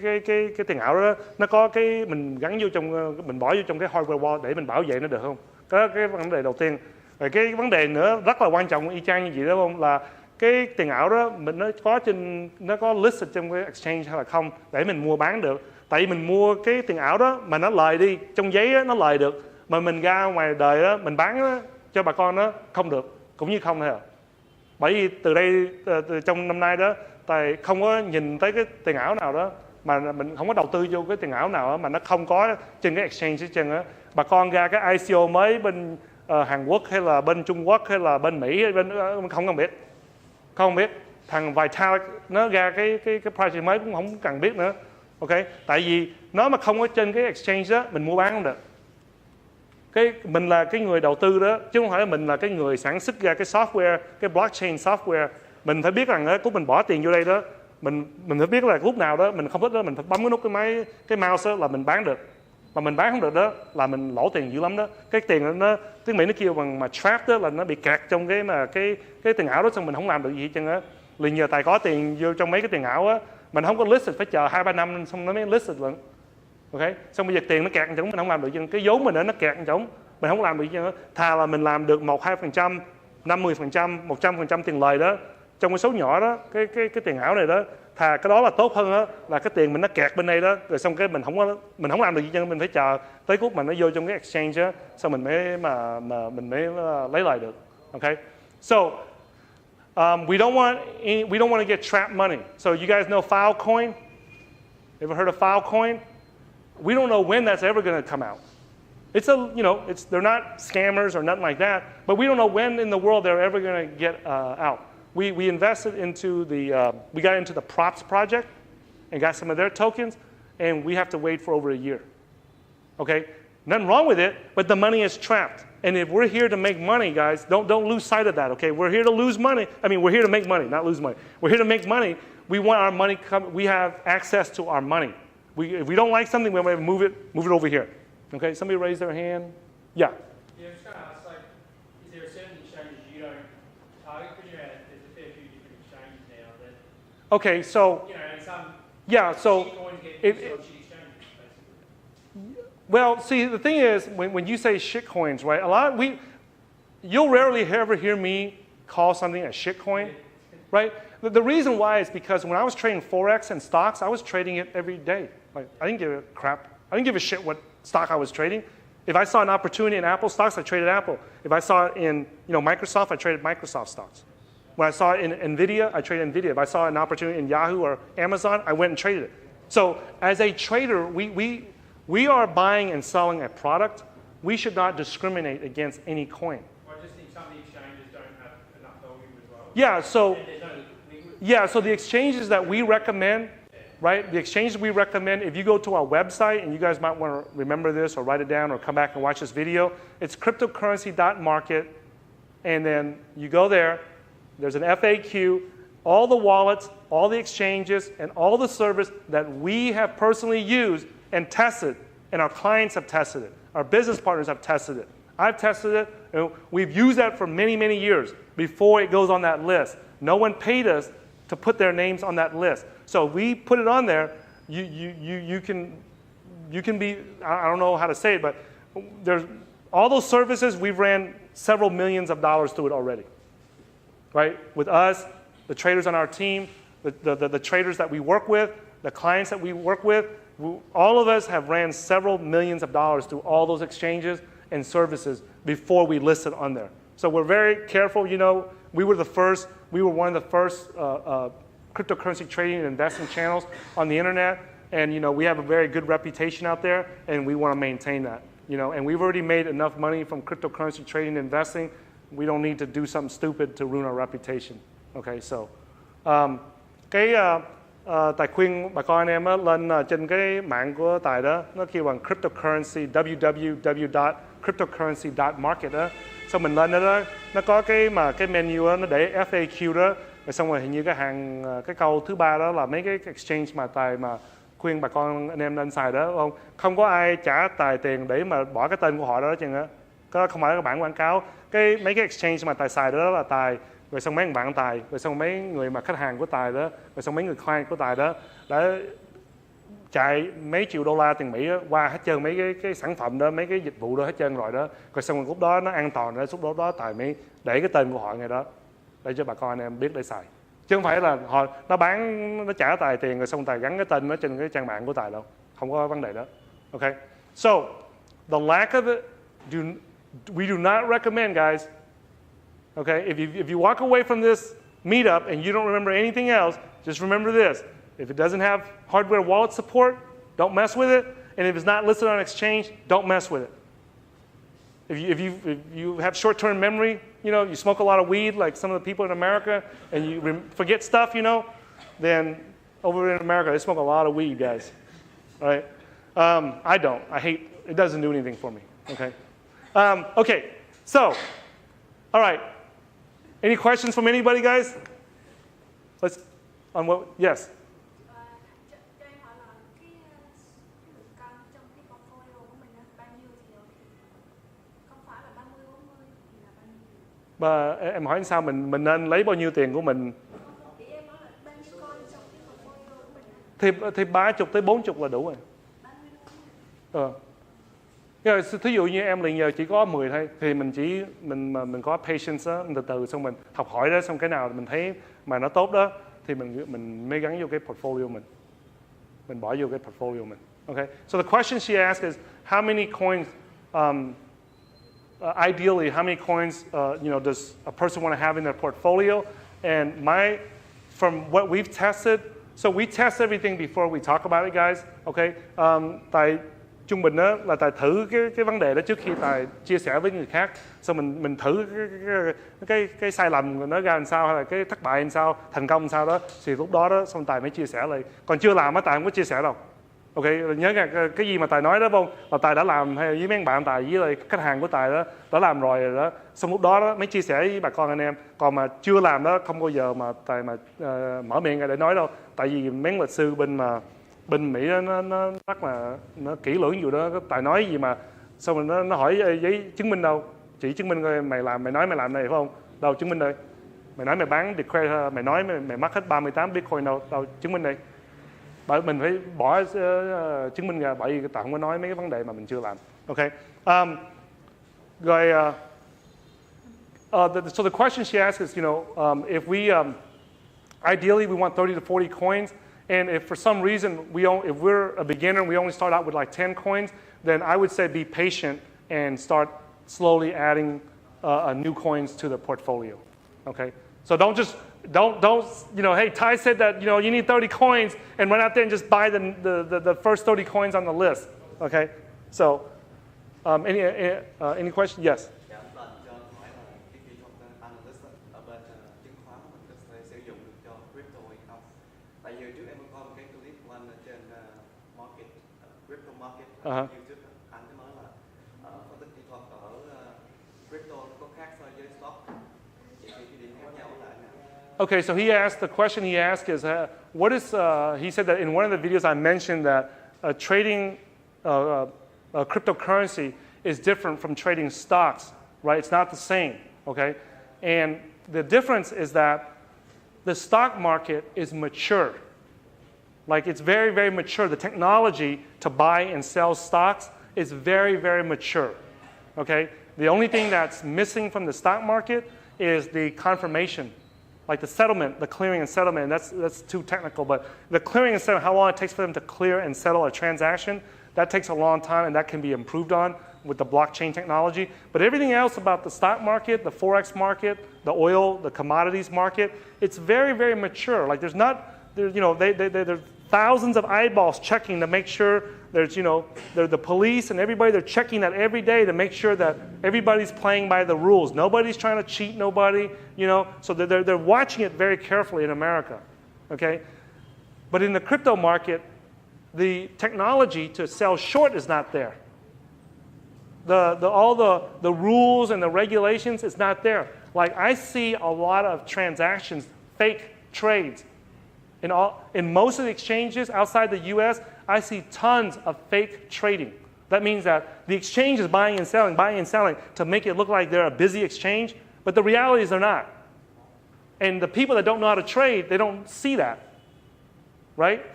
tiền ảo đó, nó có cái mình gắn vô trong, mình bỏ vô trong cái hardware wallet để mình bảo vệ nó được không? Cái vấn đề đầu tiên. Rồi cái vấn đề nữa rất là quan trọng y chang như vậy đó không, là cái tiền ảo đó mình nó có listed trong cái exchange hay là không để mình mua bán được. Tại vì mình mua cái tiền ảo đó mà nó lời đi, trong giấy đó, nó lời được, mà mình ra ngoài đời đó mình bán đó, cho bà con đó không được, cũng như không thôi à. Bởi vì từ đây trong năm nay đó Tài không có nhìn tới cái tiền ảo nào đó mà mình không có đầu tư vô cái tiền ảo nào đó mà nó không có trên cái exchange hết trơn á. Bà con ra cái ICO mới bên Hàn Quốc hay là bên Trung Quốc hay là bên Mỹ hay bên không biết. Không biết. Thằng Vitalik nó ra cái project mới cũng không cần biết nữa. Ok? Tại vì nó mà không có trên cái exchange đó mình mua bán không được. Mình là cái người đầu tư đó, chứ không phải là mình là cái người sản xuất ra cái software, cái blockchain software. Mình phải biết rằng lúc mình bỏ tiền vô đây đó, mình phải biết là lúc nào đó mình không thích đó, mình phải bấm cái nút cái mouse đó là mình bán được. Mà mình bán không được đó là mình lỗ tiền dữ lắm đó. Cái tiền nó tiếng Mỹ nó kêu bằng mà trap đó, là nó bị kẹt trong cái tiền ảo đó, xong mình không làm được gì hết trơn á. Liền nhờ Tài có tiền vô trong mấy cái tiền ảo á, mình không có listed, phải chờ 2-3 năm xong nó mới listed lần. Ok, xong bây giờ tiền nó kẹt trong mình không làm được gì, cái vốn mình nó kẹt trong mình không làm được gì. Thà là mình làm được 1-2%, 50%, 100% tiền lời đó trong cái số nhỏ đó, cái tiền ảo này đó, thà cái đó là tốt hơn đó, là cái tiền mình nó kẹt bên đây đó, rồi xong cái mình không làm được gì, mình phải chờ tới lúc mà nó vô trong cái exchange đó, xong mình mới lấy lời được. Okay, so we don't want to get trapped money. So you guys know Filecoin? Ever heard of Filecoin? We don't know when that's ever going to come out. They're not scammers or nothing like that, but we don't know when in the world they're ever going to get out. We invested into we got into the Props project and got some of their tokens, and we have to wait for over a year. Okay, nothing wrong with it, but the money is trapped. And if we're here to make money, guys, don't lose sight of that. Okay, we're here to lose money. I mean, we're here to make money, not lose money. We're here to make money. We want our money we have access to our money. If we don't like something, we want to move it over here. Okay, somebody raise their hand. Yeah. Yeah, I was going to ask, like, is there a certain exchanges you don't target? Because there's a fair few different exchanges now that. Okay, so. Well, see, the thing is, when you say shitcoins, right? You'll rarely ever hear me call something a shitcoin, right? The reason why is because when I was trading Forex and stocks, I was trading it every day. Like, I didn't give a crap. I didn't give a shit what stock I was trading. If I saw an opportunity in Apple stocks, I traded Apple. If I saw it in Microsoft, I traded Microsoft stocks. When I saw it in NVIDIA, I traded NVIDIA. If I saw an opportunity in Yahoo or Amazon, I went and traded it. So as a trader, we are buying and selling a product. We should not discriminate against any coin. Well, I just think some of the exchanges don't have enough volume as well. So the exchanges that we recommend, right? The exchanges we recommend, if you go to our website, and you guys might want to remember this or write it down or come back and watch this video, it's cryptocurrency.market, and then you go there, there's an FAQ, all the wallets, all the exchanges, and all the service that we have personally used and tested, and our clients have tested it. Our business partners have tested it. I've tested it, and we've used that for many, many years before it goes on that list. No one paid us to put their names on that list. So we put it on there. You can be, I don't know how to say it, but there's all those services, we've ran several millions of dollars through it already, right? With us, the traders on our team, the traders that we work with, the clients that we work with, all of us have ran several millions of dollars through all those exchanges and services before we listed on there. So we're very careful. You know, we were one of the first cryptocurrency trading and investing channels on the internet, and you know, we have a very good reputation out there, and we want to maintain that. You know, and we've already made enough money from cryptocurrency trading and investing. We don't need to do something stupid to ruin our reputation. Okay, so Tài khuyên bà con anh em á, lên trên cái mạng của Tài đó, nó kêu bằng cryptocurrency, www.cryptocurrency.market đó. Xong mình lên đó, nó có cái menu đó, nó để FAQ đó. Rồi xong rồi hình như cái câu thứ 3 đó là mấy cái exchange mà Tài mà khuyên bà con anh em nên xài đó, không? Không có ai trả Tài tiền để mà bỏ cái tên của họ đó chừng á. Đó không phải là bản quảng cáo. Mấy cái exchange mà Tài xài đó là Tài, rồi xong mấy bạn Tài, rồi xong mấy người mà khách hàng của Tài đó, rồi xong mấy người client của Tài đó đã chạy mấy triệu đô la tiền Mỹ đó, qua hết trơn mấy cái sản phẩm đó, mấy cái dịch vụ đó hết trơn rồi đó. Rồi xong rồi lúc đó nó an toàn, lúc đó Tài mới để cái tên của họ ngay đó để cho bà con anh em biết để xài. Chứ không phải là nó trả Tài tiền rồi xong Tài gắn cái tên nó trên cái trang mạng của Tài đâu. Không có vấn đề đó. Okay. So, the lack of it, we do not recommend, guys. Okay, if you walk away from this meetup and you don't remember anything else, just remember this. If it doesn't have hardware wallet support, don't mess with it. And if it's not listed on exchange, don't mess with it. If you have short-term memory, you know, you smoke a lot of weed like some of the people in America, and you forget stuff, you know, then over in America, they smoke a lot of weed, guys. All right? I don't. I hate, it doesn't do anything for me. Okay? Okay, so, all right. Any questions from anybody, guys? Yes. Cho em hỏi là cái lượng căn trong cái portfolio của mình bao nhiêu thì không phải là 30, 40 thì là bao nhiêu? Em hỏi sao mình nên lấy bao nhiêu tiền của mình? Thì em nói là bao nhiêu coin trong cái portfolio của mình? Thì 30 tới 40 là đủ rồi. 30. Thí dụ như em liền giờ chỉ có 10 thôi, thì mình có patience đó, từ từ xong mình học hỏi đó, xong cái nào mình thấy mà nó tốt đó thì mình mới gắn vô cái portfolio mình bỏ vô cái portfolio mình. Okay. So the question she asked is how many coins ideally how many coins does a person want to have in their portfolio? And from what we've tested, so we test everything before we talk about it, guys. Okay. Tại trung bình đó là Tài thử cái vấn đề đó trước khi Tài chia sẻ với người khác, xong mình thử cái sai lầm nó ra làm sao, hay là cái thất bại làm sao, thành công làm sao đó, thì lúc đó xong Tài mới chia sẻ lại. Còn chưa làm á Tài không có chia sẻ đâu. Ok, nhớ nha, cái gì mà Tài nói đó không là Tài đã làm, hay với mấy bạn Tài với lại khách hàng của Tài đó đã làm rồi đó, xong lúc đó mới chia sẻ với bà con anh em. Còn mà chưa làm đó không bao giờ mà Tài mà mở miệng ra để nói đâu. Tại vì mấy luật sư bên Mỹ đó, nó rất là nó kỹ lưỡng vụ đó. Tài nói gì mà xong rồi nó hỏi giấy chứng minh đâu, chỉ chứng minh coi mày nói mày làm này phải không, đâu chứng minh đây, mày nói mày bán declare, mày nói mày mất hết 38 bitcoin đâu chứng minh đây. Bởi mình phải bỏ chứng minh ra, bởi vì Tài không có nói mấy cái vấn đề mà mình chưa làm. Okay. Rồi so the question she asked is, if we ideally we want 30 to 40 coins. And if for some reason if we're a beginner, we only start out with like 10 coins, then I would say be patient and start slowly adding new coins to the portfolio. Okay, so don't hey, Ty said that you need 30 coins, and run out there and just buy the first 30 coins on the list. Okay, so any question? Yes. Okay, so the question he asked is, what is, he said that in one of the videos I mentioned that trading cryptocurrency is different from trading stocks, right? It's not the same, okay? And the difference is that the stock market is mature. Like it's very, very mature. The technology to buy and sell stocks is very, very mature. Okay? The only thing that's missing from the stock market is the confirmation. Like the settlement, the clearing and settlement, that's too technical, but the clearing and settlement, how long it takes for them to clear and settle a transaction, that takes a long time and that can be improved on with the blockchain technology. But everything else about the stock market, the Forex market, the oil, the commodities market, it's very, very mature. Like there's thousands of eyeballs checking to make sure there's, the police and everybody, they're checking that every day to make sure that everybody's playing by the rules. Nobody's trying to cheat nobody, so they're watching it very carefully in America, okay? But in the crypto market, the technology to sell short is not there. All the rules and the regulations is not there. Like I see a lot of transactions, fake trades. In most of the exchanges outside the US, I see tons of fake trading. That means that the exchange is buying and selling to make it look like they're a busy exchange, but the reality is they're not. And the people that don't know how to trade, they don't see that, right?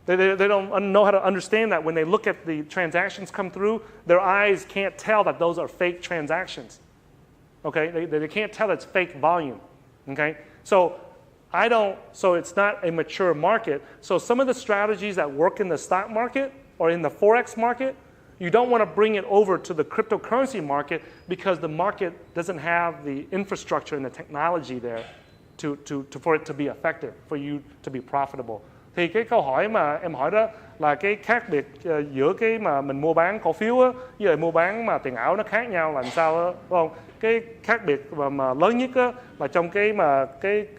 They don't know how to understand that when they look at the transactions come through, their eyes can't tell that those are fake transactions, okay? They can't tell it's fake volume, okay? So it's not a mature market. So some of the strategies that work in the stock market or in the Forex market, you don't want to bring it over to the cryptocurrency market because the market doesn't have the infrastructure and the technology there for it to be effective, for you to be profitable. Thì cái câu hỏi mà em hỏi đó là cái khác biệt giữa cái mà mình mua bán cổ phiếu á, với lại mua bán mà tiền ảo nó khác nhau là làm sao đó, đúng không? Cái khác biệt mà lớn nhất á, là trong cái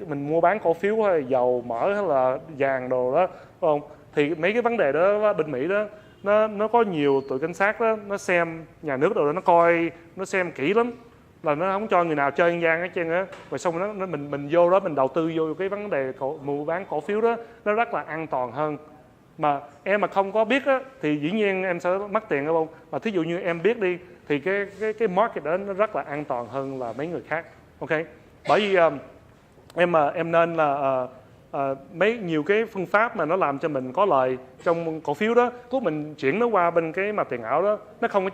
mình mua bán cổ phiếu hay dầu mỡ hay là vàng đồ đó, đúng không? Thì mấy cái vấn đề đó bên Mỹ đó nó có nhiều tụi cảnh sát đó, nó xem nhà nước rồi đó, nó coi, nó xem kỹ lắm, là nó không cho người nào chơi ăn gian hết trơn á. Rồi xong mình vô đó mình đầu tư vô cái vấn đề mua bán cổ phiếu đó, nó rất là an toàn hơn. Mà em mà không có biết á, thì dĩ nhiên em sẽ mất tiền đúng không? Mà thí dụ như em biết đi thì cái market đó nó rất là an toàn hơn là mấy người khác, ok? Bởi vì em nên là nhiều cái phương pháp mà nó làm cho mình có lời trong cổ phiếu đó, lúc mình chuyển nó qua bên cái mà tiền ảo đó, nó không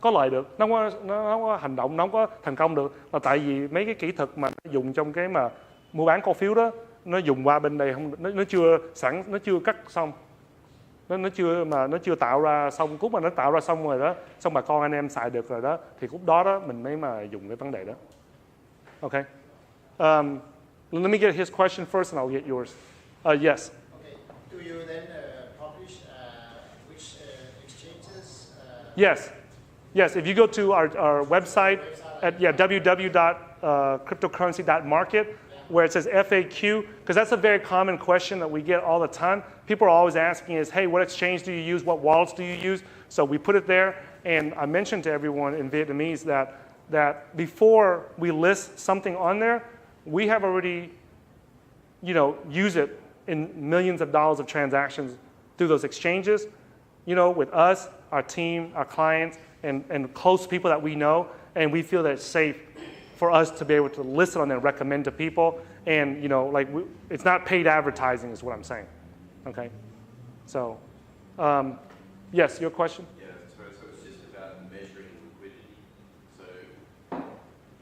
có lời được, nó không có hành động, nó không có thành công được, là tại vì mấy cái kỹ thuật mà nó dùng trong cái mà mua bán cổ phiếu đó, nó dùng qua bên đây không, nó chưa cắt xong, nó chưa tạo ra xong. Lúc mà nó tạo ra xong rồi đó, xong bà con anh em xài được rồi đó, thì lúc đó mình mới mà dùng cái vấn đề đó, ok? Let me get his question first, and I'll get yours. Yes. Okay. Do you then publish which exchanges? Yes. If you go to our website at www.cryptocurrency.market, where it says FAQ, because that's a very common question that we get all the time. People are always asking is, hey, what exchange do you use? What wallets do you use? So we put it there, and I mentioned to everyone in Vietnamese that before we list something on there, we have already, use it in millions of dollars of transactions through those exchanges, with us, our team, our clients, and close people that we know, and we feel that it's safe for us to be able to list it on there and recommend to people, and it's not paid advertising is what I'm saying, okay? So, yes, your question? Yeah, so it's just about measuring liquidity. So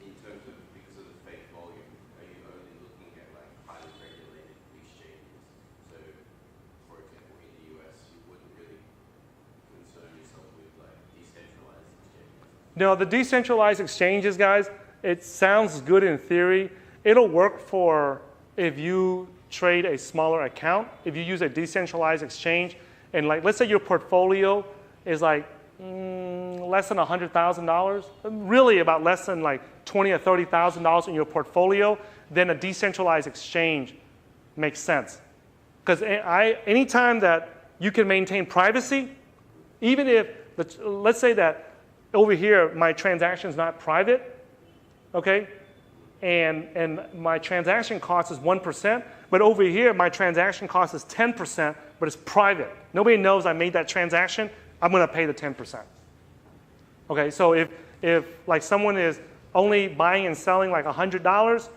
in terms of, because of the fake volume, are you only looking at highly regulated exchanges? So for example, in the US, you wouldn't really concern yourself with decentralized exchanges? No, the decentralized exchanges, guys, it sounds good in theory. It'll work for if you trade a smaller account. If you use a decentralized exchange, and let's say your portfolio is less than $100,000, really about less than $20,000 or $30,000 in your portfolio, then a decentralized exchange makes sense. Because anytime that you can maintain privacy, even if, let's say that over here my transaction is not private, okay, and my transaction cost is 1%, but over here my transaction cost is 10%, but it's private. Nobody knows I made that transaction. I'm going to pay the 10%. Okay, so if someone is only buying and selling $100,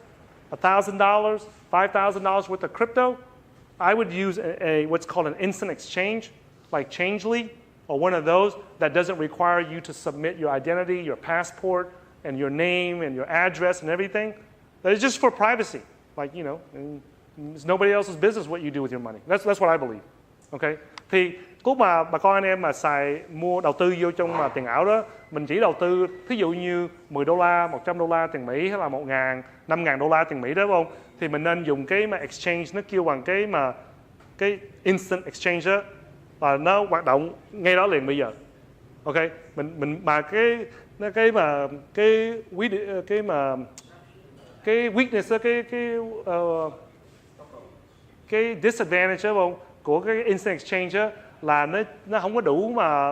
$1,000, $5,000 worth of crypto, I would use what's called an instant exchange, like Changely, or one of those that doesn't require you to submit your identity, your passport, and your name, and your address, and everything. That is just for privacy. Like, it's nobody else's business what you do with your money. That's what I believe. Okay? Thì lúc mà bà con anh em mà mua đầu tư vô trong mà tiền ảo đó, mình chỉ đầu tư thí dụ như $10, $100 tiền Mỹ hay là 1.000, 5.000 đô la tiền Mỹ đó, đúng không? Thì mình nên dùng cái mà exchange, nó kêu bằng cái instant exchange đó, và nó hoạt động ngay đó liền bây giờ. Ok, mình mà cái weakness đó, cái disadvantage đó, không, của cái instant exchange đó, là nó không có đủ mà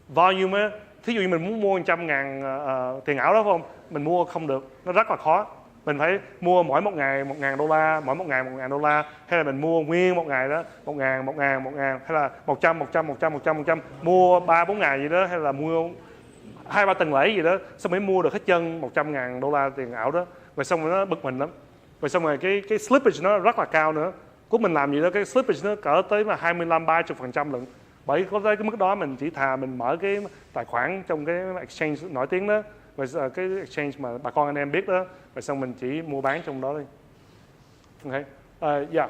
volume á. Thí dụ như mình muốn mua 100.000 tiền ảo đó, phải không? Mình mua không được, nó rất là khó. Mình phải mua mỗi một ngày 1.000 đô la, mỗi một ngày 1.000 đô la, hay là mình mua nguyên một ngày đó 1.000, hay là 100, mua 3-4 ngày gì đó, hay là mua 2-3 tuần lễ gì đó, xong mới mua được hết chân 100.000 đô la tiền ảo đó, rồi xong rồi nó bực mình lắm, rồi xong rồi cái slippage nó rất là cao nữa. Của mình làm gì đó, cái slippage nó cỡ tới mà 25-30% lận. Bởi có tới cái mức đó mình chỉ thà mình mở cái tài khoản trong cái exchange nổi tiếng đó, rồi cái exchange mà bà con anh em biết đó, rồi xong mình chỉ mua bán trong đó đi. Ok, yeah.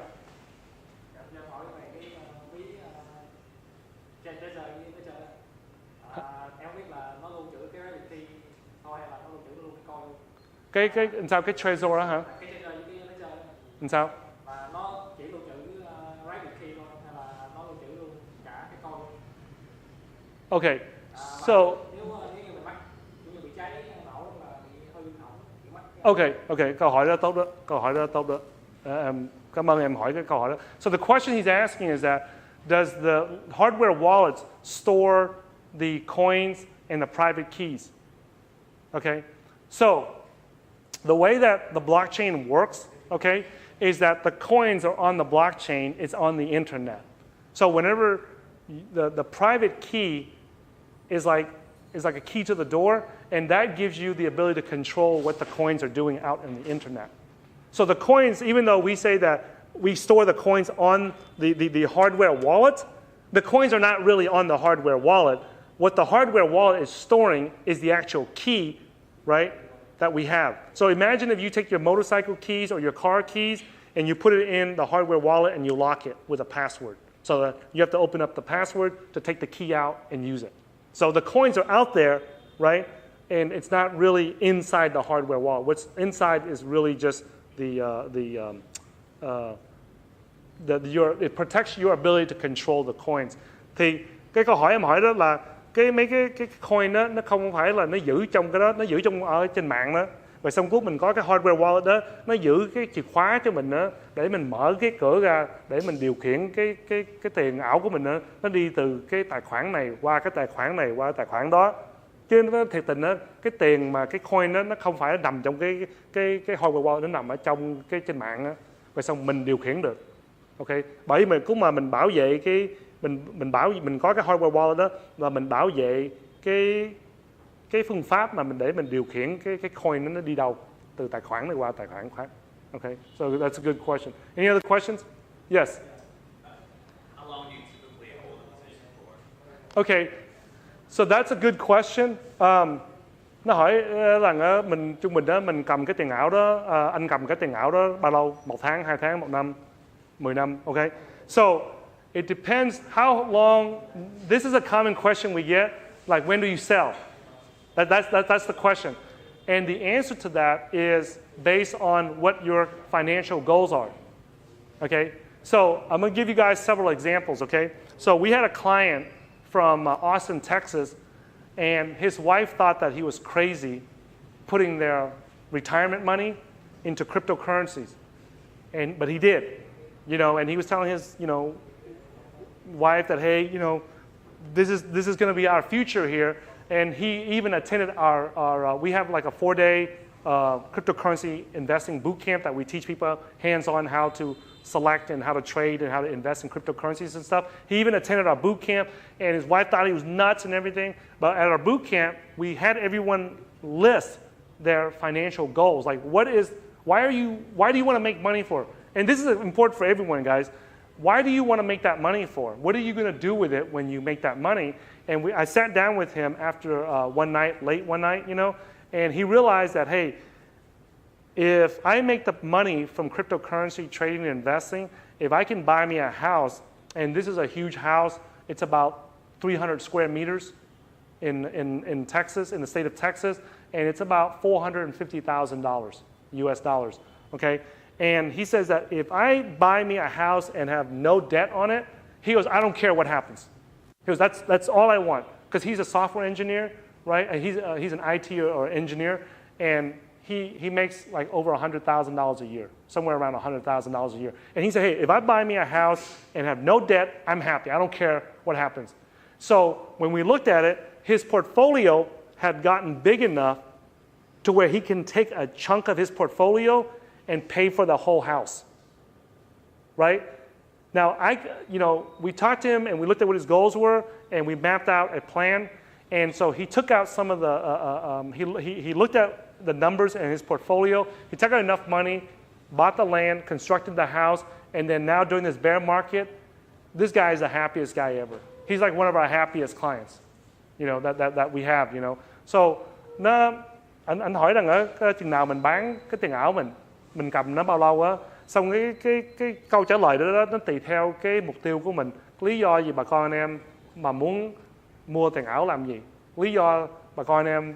Cái sao cái Trezor đó hả? Làm sao? Và nó chỉ lưu trữ private key thôi, hay là nó lưu trữ luôn cả cái coin. Okay, so Nếu như mắc, như bị cháy nổ là bị hư hỏng, bị mắc. Okay, câu hỏi đó tốt đó. Cảm ơn em hỏi cái câu hỏi đó. So the question he's asking is that does the hardware wallets store the coins and the private keys? Okay, so the way that the blockchain works, okay, is that the coins are on the blockchain, it's on the internet. So whenever the private key is like a key to the door, and that gives you the ability to control what the coins are doing out in the internet. So the coins, even though we say that we store the coins on the hardware wallet, the coins are not really on the hardware wallet. What the hardware wallet is storing is the actual key, right, that we have. So imagine if you take your motorcycle keys or your car keys and you put it in the hardware wallet and you lock it with a password. So that you have to open up the password to take the key out and use it. So the coins are out there, right? And it's not really inside the hardware wallet. What's inside is really just it protects your ability to control the coins. Thì cái câu hỏi em hỏi đó là mấy cái coin đó, nó không phải là nó giữ trong cái đó, nó giữ trong ở trên mạng đó. Rồi xong cuối mình có cái hardware wallet đó, nó giữ cái chìa khóa cho mình đó, để mình mở cái cửa ra để mình điều khiển cái tiền ảo của mình đó, nó đi từ cái tài khoản này qua cái tài khoản này qua tài khoản đó. Chứ nó thiệt tình đó, cái tiền mà cái coin đó nó không phải nằm trong cái hardware wallet, nó nằm ở trong cái trên mạng đó. Rồi xong mình điều khiển được. Ok, bởi vì cũng mà mình bảo vệ cái mình có cái hardware wallet đó, và mình bảo vệ cái phương pháp mà để mình điều khiển cái coin nó đi đâu từ tài khoản này qua tài khoản khác. Okay, so that's a good question. Any other questions? Yes. How long do you typically hold a position for? Okay, so that's a good question. Nó hỏi rằng mình trung bình đó mình cầm cái tiền ảo đó, anh cầm cái tiền ảo đó bao lâu? 1 tháng, 2 tháng, 1 năm, 10 năm. Okay, so it depends how long. This is a common question we get, like when do you sell? That's the question. And the answer to that is based on what your financial goals are. Okay? So I'm going to give you guys several examples, okay? So we had a client from Austin, Texas, and his wife thought that he was crazy putting their retirement money into cryptocurrencies. But he did, and he was telling his, wife that, hey, this is going to be our future here. And he even attended our we have like a 4-day cryptocurrency investing boot camp that we teach people hands-on how to select and how to trade and how to invest in cryptocurrencies and stuff. He even attended our boot camp, and his wife thought he was nuts and everything. But at our boot camp, we had everyone list their financial goals. Like, what Why do you want to make money for? And this is important for everyone, guys. Why do you want to make that money for? What are you going to do with it when you make that money? And I sat down with him after late one night, and he realized that, hey, if I make the money from cryptocurrency trading and investing, if I can buy me a house, and this is a huge house, it's about 300 square meters in Texas, in the state of Texas, and it's about $450,000 US dollars, okay? And he says that if I buy me a house and have no debt on it, he goes, I don't care what happens. He goes, that's all I want, because he's a software engineer, right? And he's an IT or engineer, and he makes like over $100,000 a year, somewhere around $100,000 a year. And he said, hey, if I buy me a house and have no debt, I'm happy. I don't care what happens. So when we looked at it, his portfolio had gotten big enough to where he can take a chunk of his portfolio and pay for the whole house, right? Now, we talked to him and we looked at what his goals were, and we mapped out a plan. And so he took out some of the, he looked at the numbers in his portfolio. He took out enough money, bought the land, constructed the house, and then now during this bear market, this guy is the happiest guy ever. He's like one of our happiest clients, that we have, So, anh hỏi rằng chừng nào mình bán cái tiền ảo mình cầm nó bao lâu á, xong cái câu trả lời đó nó tùy theo cái mục tiêu của mình. Lý do gì bà con anh em mà muốn mua tiền ảo làm gì? Lý do bà con anh em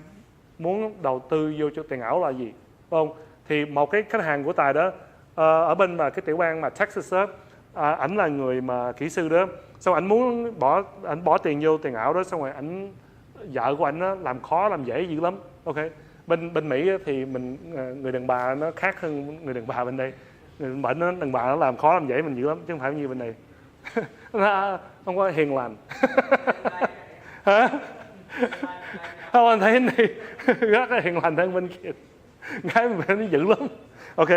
muốn đầu tư vô cho tiền ảo là gì? Đúng không? Thì một cái khách hàng của Tài đó ở bên mà cái tiểu bang mà Texas đó, ảnh là người mà kỹ sư đó, xong ảnh muốn bỏ tiền vô tiền ảo đó, xong rồi vợ của ảnh làm khó làm dễ dữ lắm. Ok, bên Mỹ thì người đàn bà nó khác hơn người đàn bà bên đây. Bệnh đàn bà nó làm khó làm dễ mình dữ lắm, chứ không phải như bên này. Nó không có hiền lành. Hả? Không, anh thấy này rất là hiền lành hơn bên kia. Gái bên nó dữ lắm. Ok,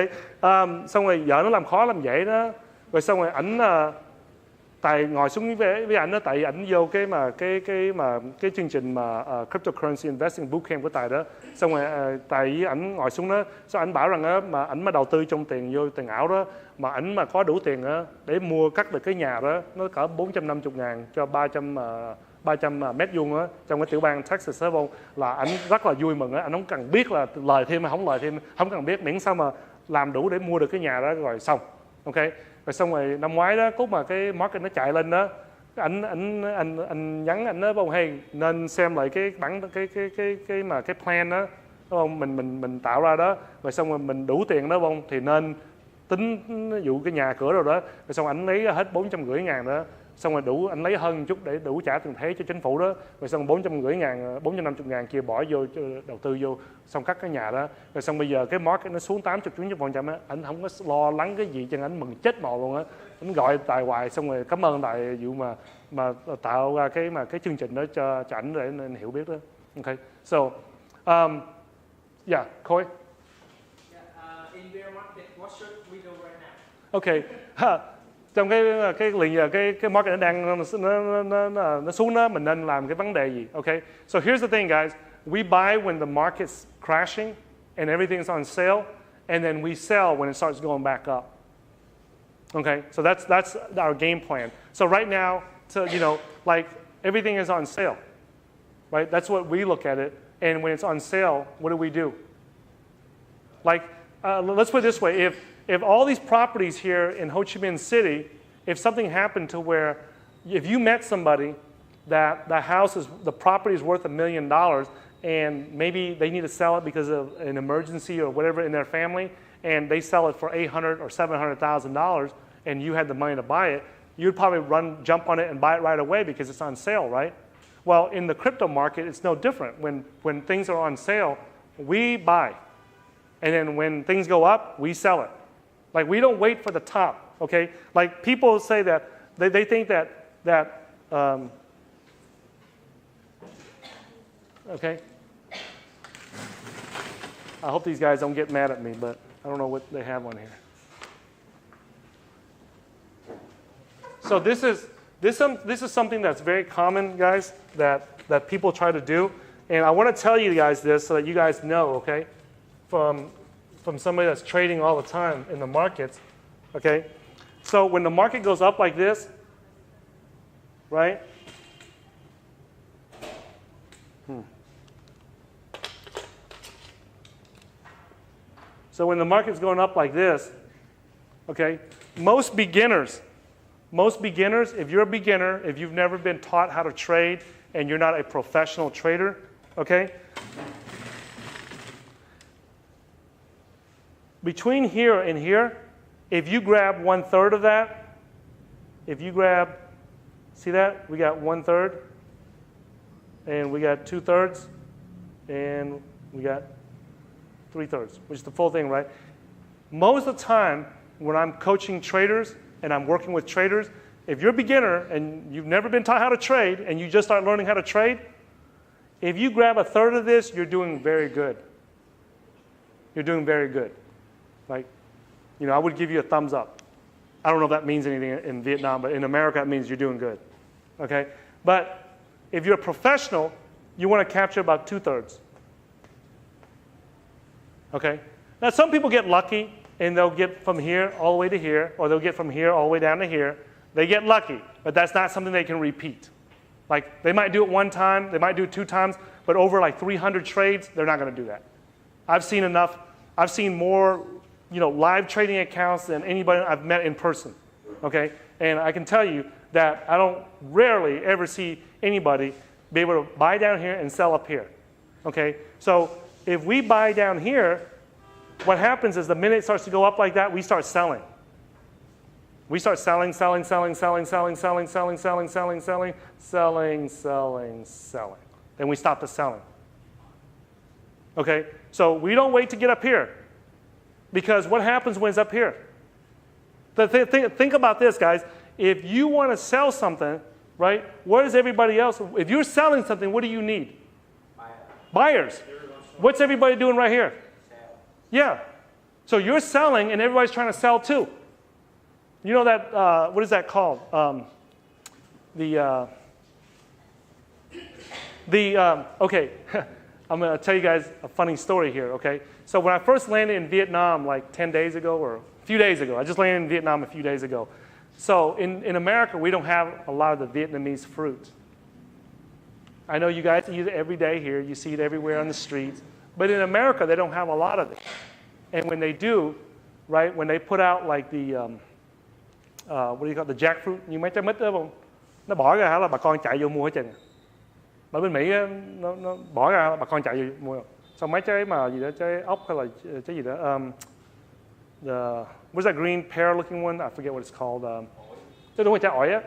xong rồi vợ nó làm khó làm dễ đó, rồi xong rồi ảnh Tài ngồi xuống với ảnh đó, tại vì ảnh vô cái chương trình mà cryptocurrency investing bootcamp của Tài đó, xong rồi Tài với ảnh ngồi xuống đó, xong ảnh bảo rằng đó, mà ảnh mà đầu tư trong vô tiền ảo đó, mà ảnh mà có đủ tiền đó, để mua cắt được cái nhà đó, nó cỡ 450.000 cho 300 mét vuông á, trong cái tiểu bang Texas đó, là ảnh rất là vui mừng á, ảnh không cần biết là lời thêm hay không lời thêm, không cần biết, miễn sao mà làm đủ để mua được cái nhà đó rồi xong, ok. Rồi xong rồi năm ngoái đó, lúc mà cái market nó chạy lên đó, anh nhắn anh đó, bông hey, nên xem lại cái bản cái plan đó, đúng không? Mình tạo ra đó, rồi xong rồi mình đủ tiền đó, bông thì nên tính dụ cái nhà cửa rồi đó, rồi xong anh lấy hết 450.000 đó, xong rồi đủ anh lấy hơn một chút để đủ trả tiền thuế cho chính phủ đó, rồi xong 450.000 kia bỏ vô đầu tư vô, xong cắt cái nhà đó, rồi xong bây giờ cái market nó xuống 80-90% á, anh không có lo lắng cái gì cho anh mừng chết mồ luôn á. Anh gọi Tài hoài, xong rồi cảm ơn Tài vụ mà tạo ra cái chương trình đó cho ảnh để anh hiểu biết đó. Okay, so yeah, Khôi. In bear market, what should we do right now? Okay. Trong cái market nó đang nó xuống đó, mình nên làm cái vấn đề gì? Okay. So here's the thing, guys. We buy when the market's crashing and everything's on sale, and then we sell when it starts going back up. Okay. So that's our game plan. So right now, like everything is on sale, right? That's what we look at it. And when it's on sale, what do? Like, let's put it this way: if all these properties here in Ho Chi Minh City, if something happened to where, if you met somebody that the property is worth $1 million, and maybe they need to sell it because of an emergency or whatever in their family, and they sell it for $800,000 or $700,000, and you had the money to buy it, you'd probably jump on it and buy it right away because it's on sale, right? Well, in the crypto market, it's no different. When things are on sale, we buy. And then when things go up, we sell it. Like, we don't wait for the top, okay? Like, people say that, they think that okay? I hope these guys don't get mad at me, but I don't know what they have on here. So this is something that's very common, guys, that people try to do. And I want to tell you guys this so that you guys know, okay? from somebody that's trading all the time in the markets, okay? So when the market goes up like this, right? So when the market's going up like this, okay, most beginners, if you're a beginner, if you've never been taught how to trade and you're not a professional trader, okay, between here and here, if you grab 1/3 of that, see that? We got 1/3, and we got 2/3, and we got 3/3, which is the full thing, right? Most of the time, when I'm coaching traders and I'm working with traders, if you're a beginner and you've never been taught how to trade and you just start learning how to trade, if you grab 1/3 of this, you're doing very good. You're doing very good. Like, you know, I would give you a thumbs up. I don't know if that means anything in Vietnam, but in America, it means you're doing good. Okay? But if you're a professional, you want to capture about 2/3. Okay? Now, some people get lucky, and they'll get from here all the way to here, or they'll get from here all the way down to here. They get lucky, but that's not something they can repeat. Like, they might do it one time, they might do it 2 times, but over like 300 trades, they're not going to do that. I've seen enough. I've seen more, you know, live trading accounts than anybody I've met in person. Okay? And I can tell you that I don't rarely ever see anybody be able to buy down here and sell up here. Okay? So if we buy down here, what happens is the minute it starts to go up like that, we start selling. We start selling. Then we stop the selling. Okay? So we don't wait to get up here. Because what happens when it's up here? Think about this, guys. If you want to sell something, right, what is everybody else? If you're selling something, what do you need? Buyers. What's everybody doing right here? Yeah. So you're selling, and everybody's trying to sell too. You know that, what is that called? Okay, I'm going to tell you guys a funny story here, okay? So when I first landed in Vietnam like 10 days ago, or a few days ago, I just landed in Vietnam a few days ago. So in America, we don't have a lot of the Vietnamese fruit. I know you guys eat it every day here. You see it everywhere on the streets. But in America, they don't have a lot of it. And when they do, right, when they put out like the, what do you call it, the jackfruit, như mấy trái mít đó không? Nó bỏ ra là bà con chạy vô mua hết trơn. Ở bên Mỹ nó bỏ ra là bà con chạy vô mua. Xong mấy trái mà gì đó, trái ốc hay là trái gì đó, what's that green pear looking one? I forget what it's called. Đúng rồi, trái ổi á.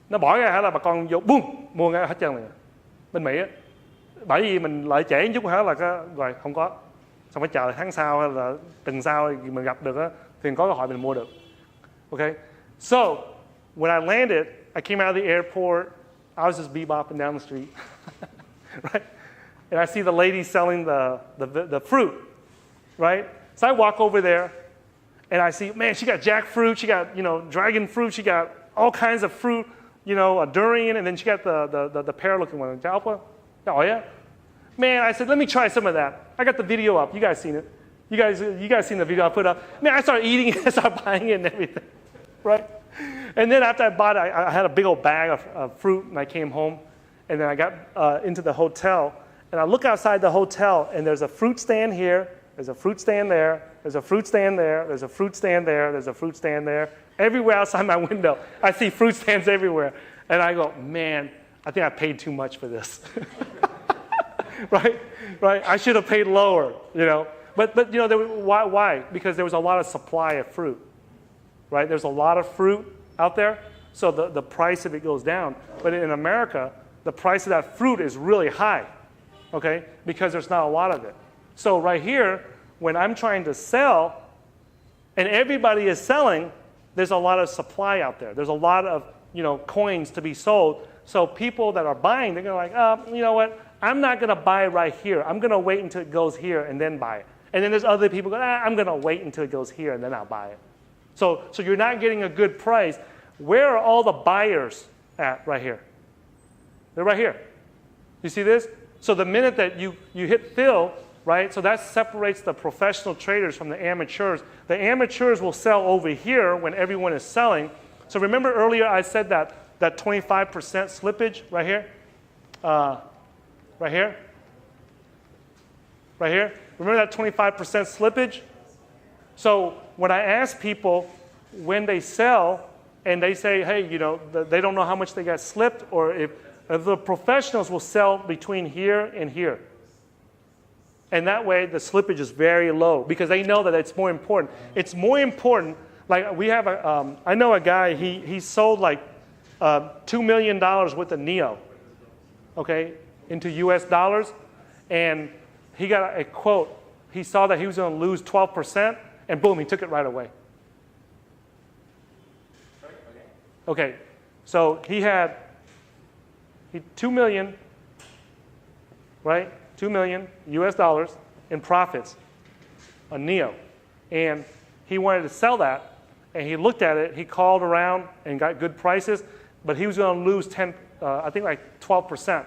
Nó bỏ ra là bà con vô, boom, mua ngay hết trơn rồi. Bên Mỹ á. Bởi vì mình lợi trễ một chút hả là rồi không có. Xong phải chờ tháng sau hay là tuần sau thì mình gặp được á, thì có cơ hội mình mua được. Okay? So, when I landed, I came out of the airport, I was just bebopping down the street. Right? And I see the lady selling the fruit. Right? So I walk over there, and I see, man, she got jackfruit, she got, you know, dragon fruit, she got all kinds of fruit, you know, a durian, and then she got the pear-looking one. Oh, yeah? Man, I said, let me try some of that. I got the video up. You guys seen it. You guys seen the video I put up. Man, I started eating it. I started buying it and everything. Right? And then after I bought it, I had a big old bag of fruit, and I came home. And then I got into the hotel. And I look outside the hotel, and there's a fruit stand here. There's a fruit stand there. There's a fruit stand there. There's a fruit stand there. There's a fruit stand there. Everywhere outside my window, I see fruit stands everywhere. And I go, man, I think I paid too much for this. Right? I should have paid lower, you know. But you know, why? Because there was a lot of supply of fruit. Right? There's a lot of fruit out there, so the price of it goes down. But in America, the price of that fruit is really high, okay? Because there's not a lot of it. So right here, when I'm trying to sell, and everybody is selling, there's a lot of supply out there. There's a lot of, you know, coins to be sold. So people that are buying, they're going to like, you know what? I'm not going to buy right here. I'm going to wait until it goes here and then buy it. And then there's other people going, I'm going to wait until it goes here and then I'll buy it. So you're not getting a good price. Where are all the buyers at right here? They're right here. You see this? So the minute that you hit fill, right? So that separates the professional traders from the amateurs. The amateurs will sell over here when everyone is selling. So remember earlier I said that 25% slippage right here? Right here? Right here? Remember that 25% slippage? So when I ask people when they sell and they say, hey, you know, they don't know how much they got slipped, or if the professionals will sell between here and here. And that way the slippage is very low because they know that it's more important. It's more important, like we have I know a guy, he sold like $2 million worth of NEO, okay, into US dollars, and he got a quote. He saw that he was going to lose 12%, and boom, he took it right away. Okay, so he had 2 million, right? 2 million US dollars in profits on NEO, and he wanted to sell that, and he looked at it. He called around and got good prices, but he was going to lose 12%,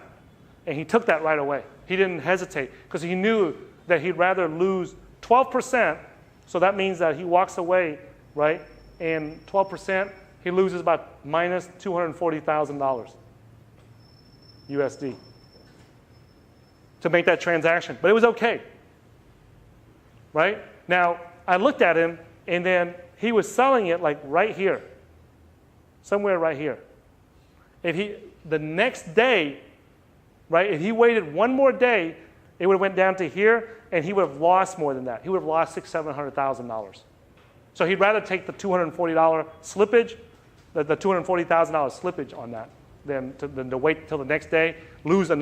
and he took that right away. He didn't hesitate because he knew that he'd rather lose 12%. So that means that he walks away, right? And 12%, he loses about minus $240,000 USD to make that transaction. But it was okay, right? Now, I looked at him, and then he was selling it like right here, somewhere right here. The next day, right, if he waited one more day, it would have went down to here, and he would have lost more than that. He would have lost $600,000-$700,000. So he'd rather take the $240 slippage, the $240,000 slippage on that, than to wait till the next day, lose another.